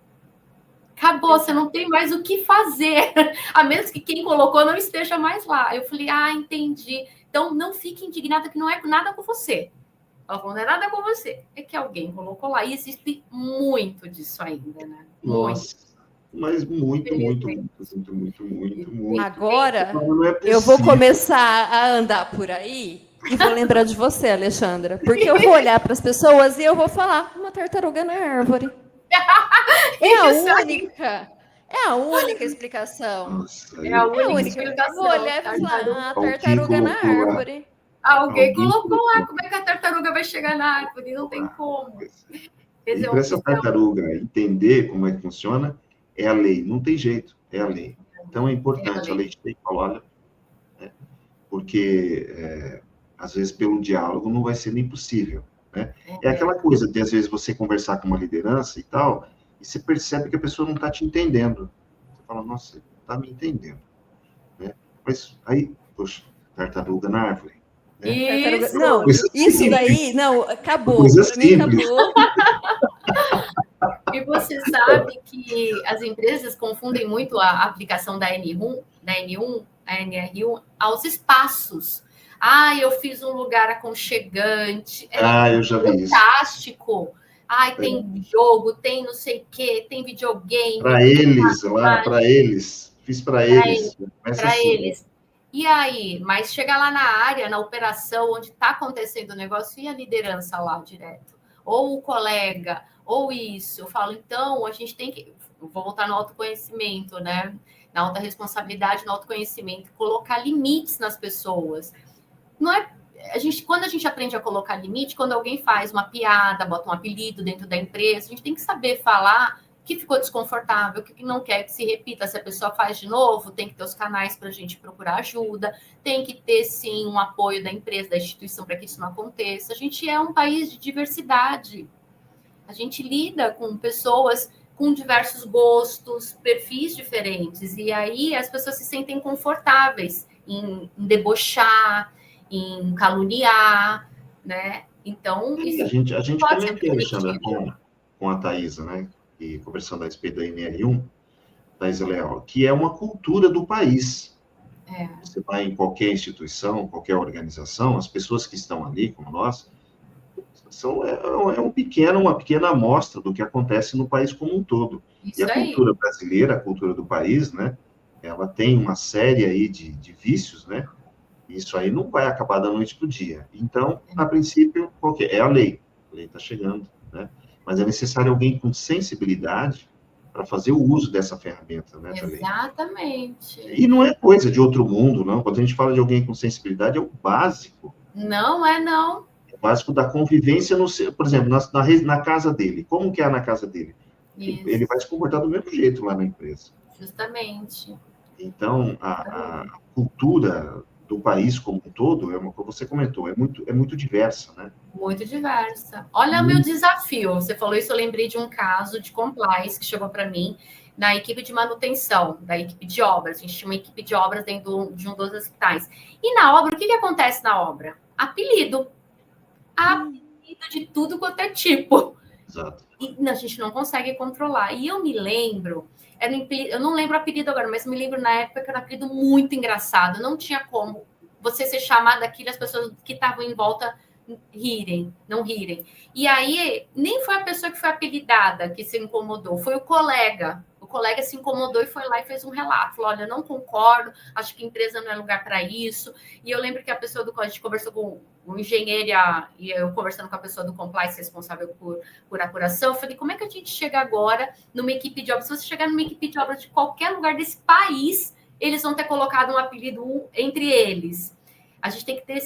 Acabou, você não tem mais o que fazer, a menos que quem colocou não esteja mais lá. Eu falei, entendi. Então, não fique indignada que não é nada com você. Ela falou, não é nada com você, é que alguém colocou lá. E existe muito disso ainda, né? Nossa, mas muito. Agora, eu vou começar a andar por aí e vou lembrar de você, Alexandra, porque eu vou olhar para as pessoas e eu vou falar, uma tartaruga na árvore. É a única explicação. Nossa, é a única explicação. Vou olhar e falar, tartaruga na árvore. Alguém colocou lá. Como é que a tartaruga vai chegar na árvore? Não tem como. E para essa tartaruga entender como é que funciona, é a lei. Não tem jeito, é a lei. Então é importante, a lei tem que falar, olha, né? Porque às vezes pelo diálogo não vai ser nem possível. Né? É aquela coisa de, às vezes, você conversar com uma liderança e tal, e você percebe que a pessoa não está te entendendo. Você fala, nossa, você não está me entendendo. Né? Mas aí, poxa, tartaruga na árvore. Né? Isso. Não, isso daí, não, acabou. Coisa para mim, acabou. E você sabe que as empresas confundem muito a aplicação da N1, a NR1, aos espaços. Eu fiz um lugar aconchegante. Eu já vi isso. Fantástico. Tem jogo, tem não sei o quê, tem videogame. Para eles, lá, para eles. Fiz para eles. Para eles. E aí, mas chega lá na área, na operação, onde está acontecendo o negócio, e a liderança lá direto? Ou o colega, ou isso. Eu falo, então, a gente tem que... Vou voltar no autoconhecimento, né? Na alta responsabilidade, no autoconhecimento. Colocar limites nas pessoas. Não é... Quando a gente aprende a colocar limite, quando alguém faz uma piada, bota um apelido dentro da empresa, a gente tem que saber falar que ficou desconfortável, que não quer que se repita. Se a pessoa faz de novo, tem que ter os canais para a gente procurar ajuda, tem que ter, sim, um apoio da empresa, da instituição, para que isso não aconteça. A gente é um país de diversidade. A gente lida com pessoas com diversos gostos, perfis diferentes, e aí as pessoas se sentem confortáveis em debochar, em caluniar, né? Então, isso a gente comentou, Alexandra, com a Thaisa, né? e conversando a respeito da NR1, da Israel, que é uma cultura do país. Você vai em qualquer instituição, qualquer organização, as pessoas que estão ali, como nós, uma pequena amostra do que acontece no país como um todo. Isso e a aí. cultura brasileira, a cultura do país, né, ela tem uma série aí de vícios, né, isso aí não vai acabar da noite para o dia. Então, a princípio, é a lei está chegando, né, mas é necessário alguém com sensibilidade para fazer o uso dessa ferramenta, né, da lei. Exatamente. E não é coisa de outro mundo, não. Quando a gente fala de alguém com sensibilidade, é o básico. Não é, não. É o básico da convivência, por exemplo, na casa dele. Como que é na casa dele? Isso. Ele vai se comportar do mesmo jeito lá na empresa. Justamente. Então, a cultura do país como um todo, como você comentou, é muito diversa, né? Muito diversa. Olha o meu desafio. Você falou isso, eu lembrei de um caso de compliance que chegou para mim na equipe de manutenção, da equipe de obras. A gente tinha uma equipe de obras dentro de um dos hospitais. E na obra, o que acontece na obra? Apelido. Apelido de tudo quanto é tipo. Exato. E a gente não consegue controlar. E eu me lembro, eu não lembro o apelido agora, mas me lembro na época que era um apelido muito engraçado. Não tinha como você ser chamado daquilo, as pessoas que estavam em volta não rirem. E aí, nem foi a pessoa que foi apelidada que se incomodou, foi o colega. O colega se incomodou e foi lá e fez um relato. Falou, olha, não concordo, acho que a empresa não é lugar para isso. E eu lembro que a pessoa a gente conversou com o engenheiro e eu conversando com a pessoa do compliance responsável por apuração, eu falei, como é que a gente chega agora numa equipe de obras? Se você chegar numa equipe de obras de qualquer lugar desse país, eles vão ter colocado um apelido entre eles. A gente tem que ter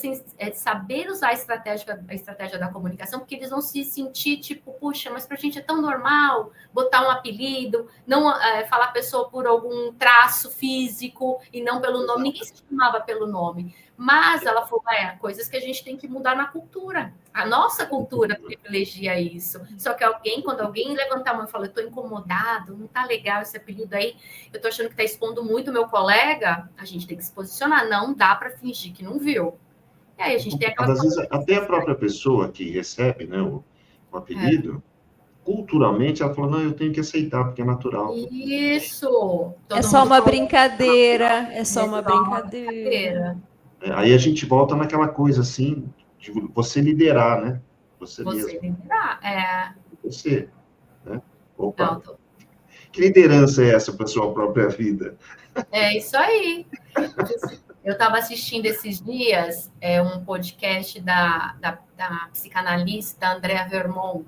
saber usar a estratégia da comunicação, porque eles vão se sentir tipo, puxa, mas para a gente é tão normal botar um apelido, não falar a pessoa por algum traço físico e não pelo nome. Ninguém se chamava pelo nome. Mas ela falou, coisas que a gente tem que mudar na cultura. A nossa cultura privilegia isso. Só que quando alguém levantar a mão e falar, eu estou incomodado, não está legal esse apelido aí, eu estou achando que está expondo muito o meu colega, a gente tem que se posicionar. Não dá para fingir que não viu. E aí a gente tem aquela... Às vezes, até a própria pessoa que recebe, né, o apelido, culturalmente, ela fala, não, eu tenho que aceitar, porque é natural. Isso! É só uma brincadeira, é só uma brincadeira. Aí a gente volta naquela coisa, assim, de você liderar, né? Você liderar, Você, né? Opa! Que liderança é essa para sua própria vida? É isso aí. Eu estava assistindo esses dias um podcast da psicanalista Andrea Vermont,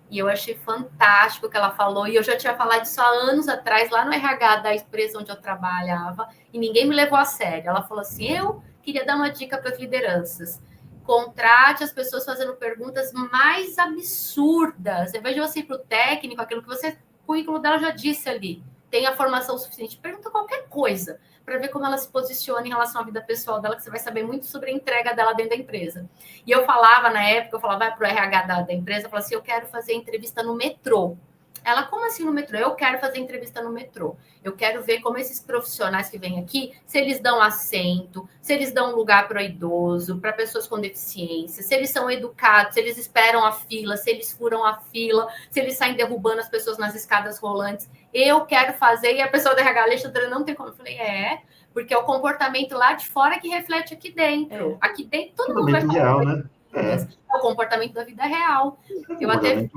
e eu achei fantástico o que ela falou, e eu já tinha falado isso há anos atrás, lá no RH da empresa onde eu trabalhava, e ninguém me levou a sério. Ela falou assim, eu queria dar uma dica para as lideranças. Contrate as pessoas fazendo perguntas mais absurdas. Ao invés de você ir para o técnico, aquilo que o currículo dela já disse ali, tem a formação suficiente, pergunta qualquer coisa, para ver como ela se posiciona em relação à vida pessoal dela, que você vai saber muito sobre a entrega dela dentro da empresa. E eu falava, na época, vai para o RH da empresa, eu falava assim, eu quero fazer entrevista no metrô. Ela, como assim no metrô? Eu quero fazer entrevista no metrô. Eu quero ver como esses profissionais que vêm aqui, se eles dão assento, se eles dão lugar para o idoso, para pessoas com deficiência, se eles são educados, se eles esperam a fila, se eles furam a fila, se eles saem derrubando as pessoas nas escadas rolantes. Eu quero fazer, e a pessoa da RH, Alexandra, não tem como. Eu falei, porque é o comportamento lá de fora que reflete aqui dentro. Aqui dentro, todo mundo vai falar. Real, né? É o comportamento da vida real. Eu até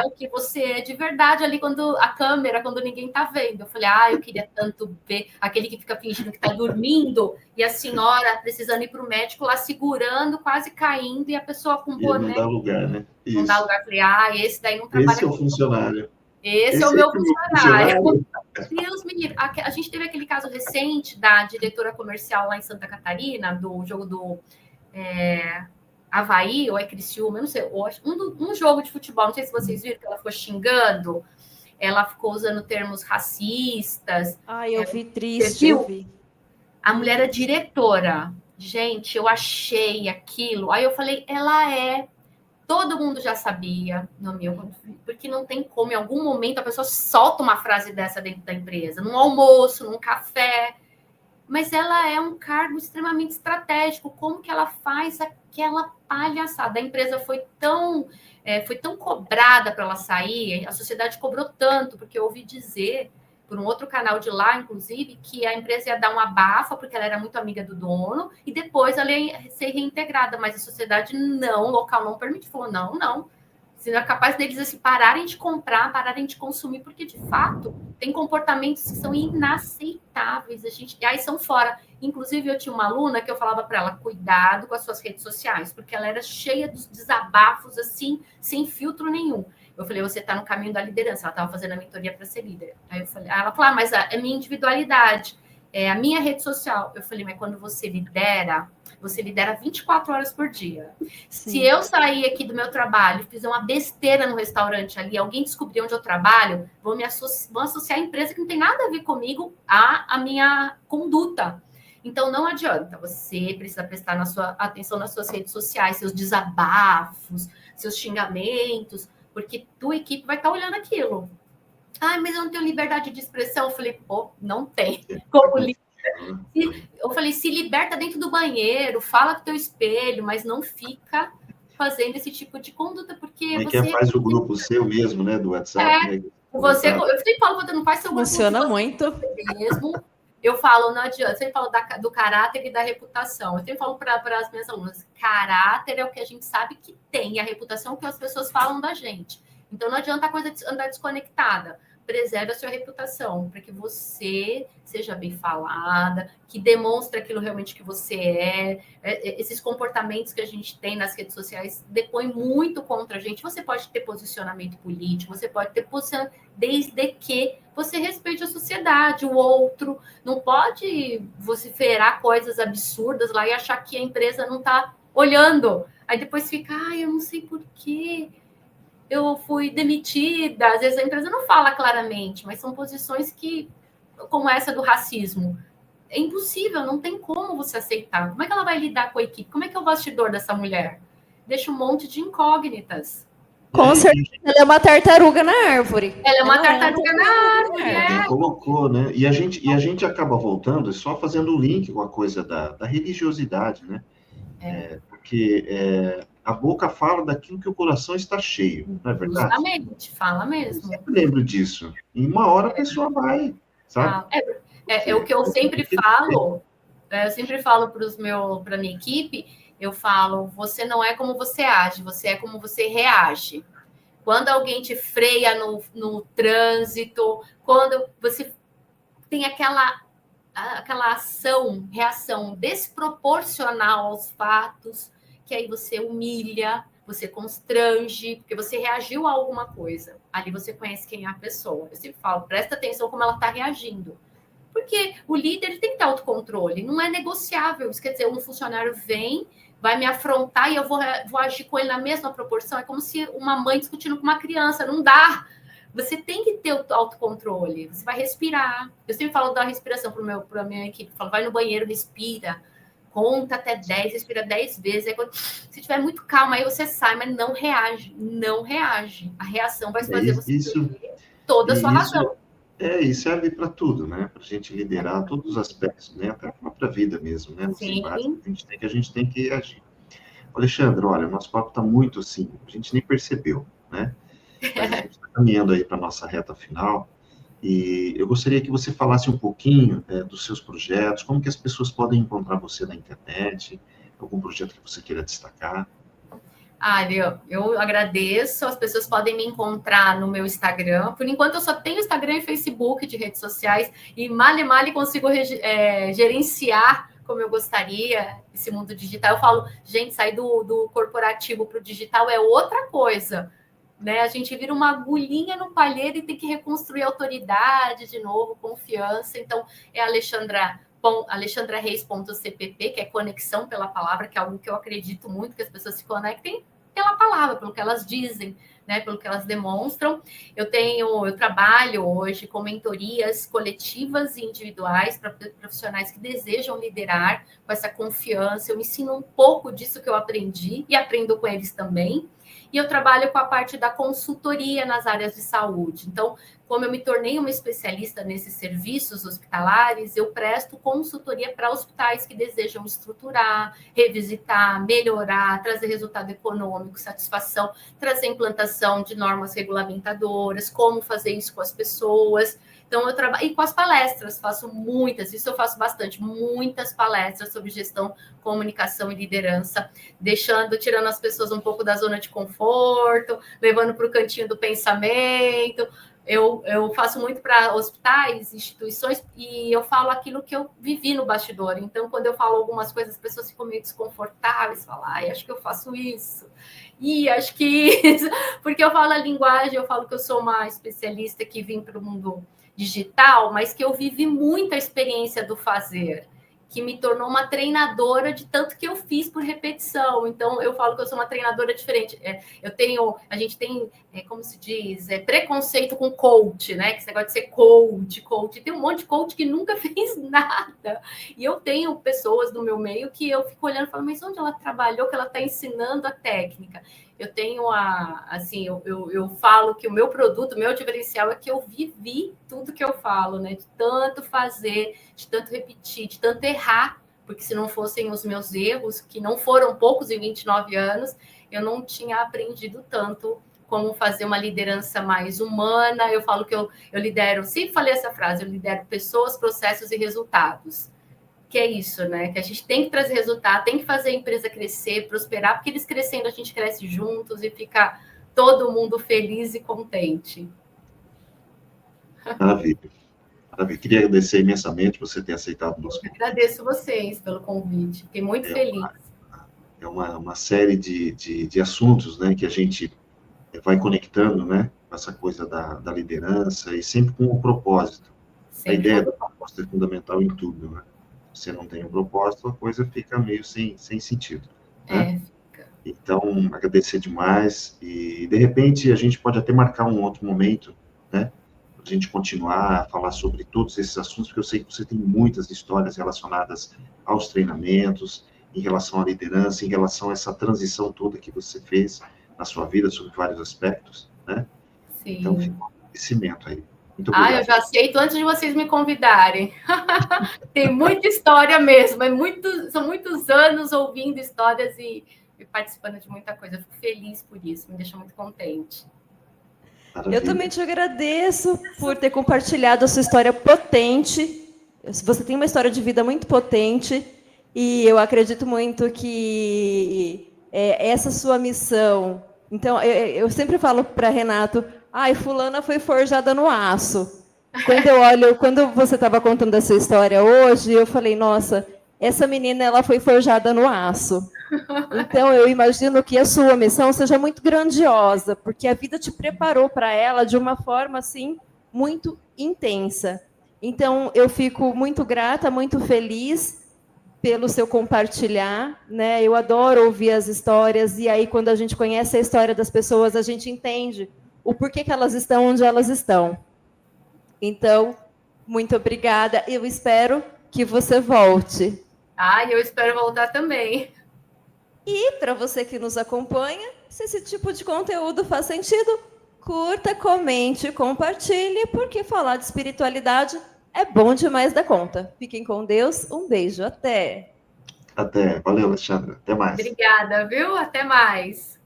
o que você é de verdade ali quando a câmera, quando ninguém tá vendo. Eu falei, eu queria tanto ver aquele que fica fingindo que tá dormindo e a senhora precisando ir para o médico lá segurando, quase caindo, e a pessoa com boné. Não dá lugar, né? Não dá lugar. Eu falei, esse daí não trabalha. Esse é o funcionário. Esse é o meu funcionário. Deus me livre. A gente teve aquele caso recente da diretora comercial lá em Santa Catarina, do jogo do Avaí, ou Criciúma, eu não sei, um jogo de futebol, não sei se vocês viram que ela ficou xingando, ela ficou usando termos racistas. Eu vi, triste, eu vi. A mulher é diretora. Gente, eu achei aquilo. Aí eu falei, todo mundo já sabia, porque não tem como, em algum momento a pessoa solta uma frase dessa dentro da empresa, num almoço, num café, mas ela é um cargo extremamente estratégico. Como que ela faz aquela palhaçada. A empresa foi tão cobrada para ela sair, a sociedade cobrou tanto, porque eu ouvi dizer, por um outro canal de lá, inclusive, que a empresa ia dar uma abafa, porque ela era muito amiga do dono, e depois ela ia ser reintegrada, mas a sociedade não, o local não permitiu, falou, não. Se não é capaz deles assim, pararem de comprar, pararem de consumir, porque, de fato, tem comportamentos que são inaceitáveis. E aí são fora. Inclusive, eu tinha uma aluna que eu falava para ela, cuidado com as suas redes sociais, porque ela era cheia dos desabafos, assim, sem filtro nenhum. Eu falei, você está no caminho da liderança. Ela estava fazendo a mentoria para ser líder. Aí ela falou, mas é minha individualidade, é a minha rede social. Eu falei, mas quando você lidera 24 horas por dia. Sim. Se eu sair aqui do meu trabalho, fizer uma besteira no restaurante ali, alguém descobrir onde eu trabalho, vão associar a empresa que não tem nada a ver comigo à minha conduta. Então, não adianta. Você precisa prestar atenção nas suas redes sociais, seus desabafos, seus xingamentos, porque tua equipe vai estar olhando aquilo. Mas eu não tenho liberdade de expressão. Eu falei, não tem. Como líder. Eu falei, se liberta dentro do banheiro, fala com o teu espelho, mas não fica fazendo esse tipo de conduta, porque você... faz o grupo seu mesmo, né, do WhatsApp, né? Eu sempre falo, você não faz seu grupo. Funciona muito. Mesmo. Eu falo, não adianta. Eu sempre falo do caráter e da reputação. Eu sempre falo para as minhas alunas, caráter é o que a gente sabe que tem, e a reputação é o que as pessoas falam da gente. Então, não adianta a coisa andar desconectada. Preserve a sua reputação, para que você seja bem falada, que demonstre aquilo realmente que você é. Esses comportamentos que a gente tem nas redes sociais depõem muito contra a gente. Você pode ter posicionamento político, você pode ter posicionamento, desde que você respeite a sociedade, o outro. Não pode vociferar coisas absurdas lá e achar que a empresa não está olhando. Aí depois fica, eu não sei por quê. Eu fui demitida, às vezes a empresa não fala claramente, mas são posições que, como essa do racismo, é impossível, não tem como você aceitar. Como é que ela vai lidar com a equipe? Como é que é o bastidor dessa mulher? Deixa um monte de incógnitas. Com certeza, ela é uma tartaruga na árvore. Ela é uma tartaruga na árvore, Quem colocou, né? E a gente acaba voltando só fazendo o link com a coisa da religiosidade, né? Porque a boca fala daquilo que o coração está cheio, não é verdade? Justamente, fala mesmo. Eu sempre lembro disso. E uma hora a pessoa vai, sabe? É o que eu sempre falo. Eu sempre falo para a minha equipe, eu falo, você não é como você age, você é como você reage. Quando alguém te freia no trânsito, quando você tem aquela reação desproporcional aos fatos, que aí você humilha, você constrange, porque você reagiu a alguma coisa. Ali você conhece quem é a pessoa. Eu sempre falo, presta atenção como ela está reagindo. Porque o líder tem que ter autocontrole, não é negociável. Isso quer dizer, um funcionário vai me afrontar e eu vou agir com ele na mesma proporção. É como se uma mãe discutindo com uma criança, não dá. Você tem que ter o autocontrole. Você vai respirar. Eu sempre falo da respiração para a minha equipe. Eu falo, vai no banheiro, respira. Conta até 10, respira 10 vezes. Aí, se tiver muito calmo, aí você sai, mas não reage. Não reage. A reação vai fazer você perder toda a sua razão. E serve para tudo, né? Para a gente liderar todos os aspectos, né? Até a própria vida mesmo, né? Sim. A gente tem que agir. Alexandre, olha, o nosso papo está muito assim, a gente nem percebeu, né? Mas a gente está caminhando aí para a nossa reta final, e eu gostaria que você falasse um pouquinho dos seus projetos, como que as pessoas podem encontrar você na internet, algum projeto que você queira destacar. Eu agradeço, as pessoas podem me encontrar no meu Instagram, por enquanto eu só tenho Instagram e Facebook de redes sociais, e mal consigo gerenciar como eu gostaria, esse mundo digital. Eu falo, gente, sair do corporativo para o digital é outra coisa, né? A gente vira uma agulhinha no palheiro e tem que reconstruir autoridade de novo, confiança. Então, é alexandrareis.cpp, que é conexão pela palavra, que é algo que eu acredito muito, que as pessoas se conectem pela palavra, pelo que elas dizem, né, pelo que elas demonstram. Eu trabalho hoje com mentorias coletivas e individuais para profissionais que desejam liderar com essa confiança. Eu ensino um pouco disso que eu aprendi e aprendo com eles também. E eu trabalho com a parte da consultoria nas áreas de saúde. Então, como eu me tornei uma especialista nesses serviços hospitalares, eu presto consultoria para hospitais que desejam estruturar, revisitar, melhorar, trazer resultado econômico, satisfação, trazer implantação de normas regulamentadoras, como fazer isso com as pessoas. Então, eu trabalho, e com as palestras, faço muitas, isso eu faço bastante, muitas palestras sobre gestão, comunicação e liderança, tirando as pessoas um pouco da zona de conforto, levando para o cantinho do pensamento. Eu faço muito para hospitais, instituições, e eu falo aquilo que eu vivi no bastidor. Então, quando eu falo algumas coisas, as pessoas ficam meio desconfortáveis, falam, acho que eu faço isso. E acho que isso, porque eu falo a linguagem, eu falo que eu sou uma especialista que vim para o mundo digital, mas que eu vivi muita experiência do fazer, que me tornou uma treinadora de tanto que eu fiz por repetição. Então, eu falo que eu sou uma treinadora diferente. A gente tem, como se diz, preconceito com coach, né? Que esse negócio de ser coach. Tem um monte de coach que nunca fez nada. E eu tenho pessoas do meu meio que eu fico olhando e falo, mas onde ela trabalhou que ela está ensinando a técnica? Eu tenho eu falo que o meu produto, o meu diferencial é que eu vivi tudo que eu falo, né? De tanto fazer, de tanto repetir, de tanto errar, porque se não fossem os meus erros, que não foram poucos em 29 anos, eu não tinha aprendido tanto como fazer uma liderança mais humana. Eu falo que eu lidero, sempre falei essa frase, eu lidero pessoas, processos e resultados. Que é isso, né? Que a gente tem que trazer resultado, tem que fazer a empresa crescer, prosperar, porque eles crescendo, a gente cresce juntos e fica todo mundo feliz e contente. Maravilha. Maravilha. Queria agradecer imensamente você ter aceitado o nosso convite. Agradeço vocês pelo convite, fiquei muito feliz. É uma série de assuntos, né, que a gente vai conectando, né, com essa coisa da liderança e sempre com o propósito. A ideia do propósito é fundamental em tudo, né? Se você não tem um propósito, a coisa fica meio sem sentido. Né? Fica. Então, agradecer demais e, de repente, a gente pode até marcar um outro momento, né? Para a gente continuar a falar sobre todos esses assuntos, porque eu sei que você tem muitas histórias relacionadas aos treinamentos, em relação à liderança, em relação a essa transição toda que você fez na sua vida, sobre vários aspectos, né? Sim. Então, fica um agradecimento aí. Muito obrigado. Eu já aceito antes de vocês me convidarem. Tem muita história mesmo, são muitos anos ouvindo histórias e participando de muita coisa. Eu fico feliz por isso, me deixa muito contente. Maravilha. Eu também te agradeço por ter compartilhado a sua história potente. Você tem uma história de vida muito potente e eu acredito muito que essa sua missão... Então, eu sempre falo para Renato... fulana foi forjada no aço. Quando você estava contando essa história hoje, eu falei, nossa, essa menina ela foi forjada no aço. Então, eu imagino que a sua missão seja muito grandiosa, porque a vida te preparou para ela de uma forma, assim, muito intensa. Então, eu fico muito grata, muito feliz pelo seu compartilhar, né? Eu adoro ouvir as histórias, e aí, quando a gente conhece a história das pessoas, a gente entende o porquê que elas estão onde elas estão. Então, muito obrigada. Eu espero que você volte. Eu espero voltar também. E para você que nos acompanha, se esse tipo de conteúdo faz sentido, curta, comente, compartilhe, porque falar de espiritualidade é bom demais da conta. Fiquem com Deus. Um beijo. Até. Até. Valeu, Alexandra. Até mais. Obrigada, viu? Até mais.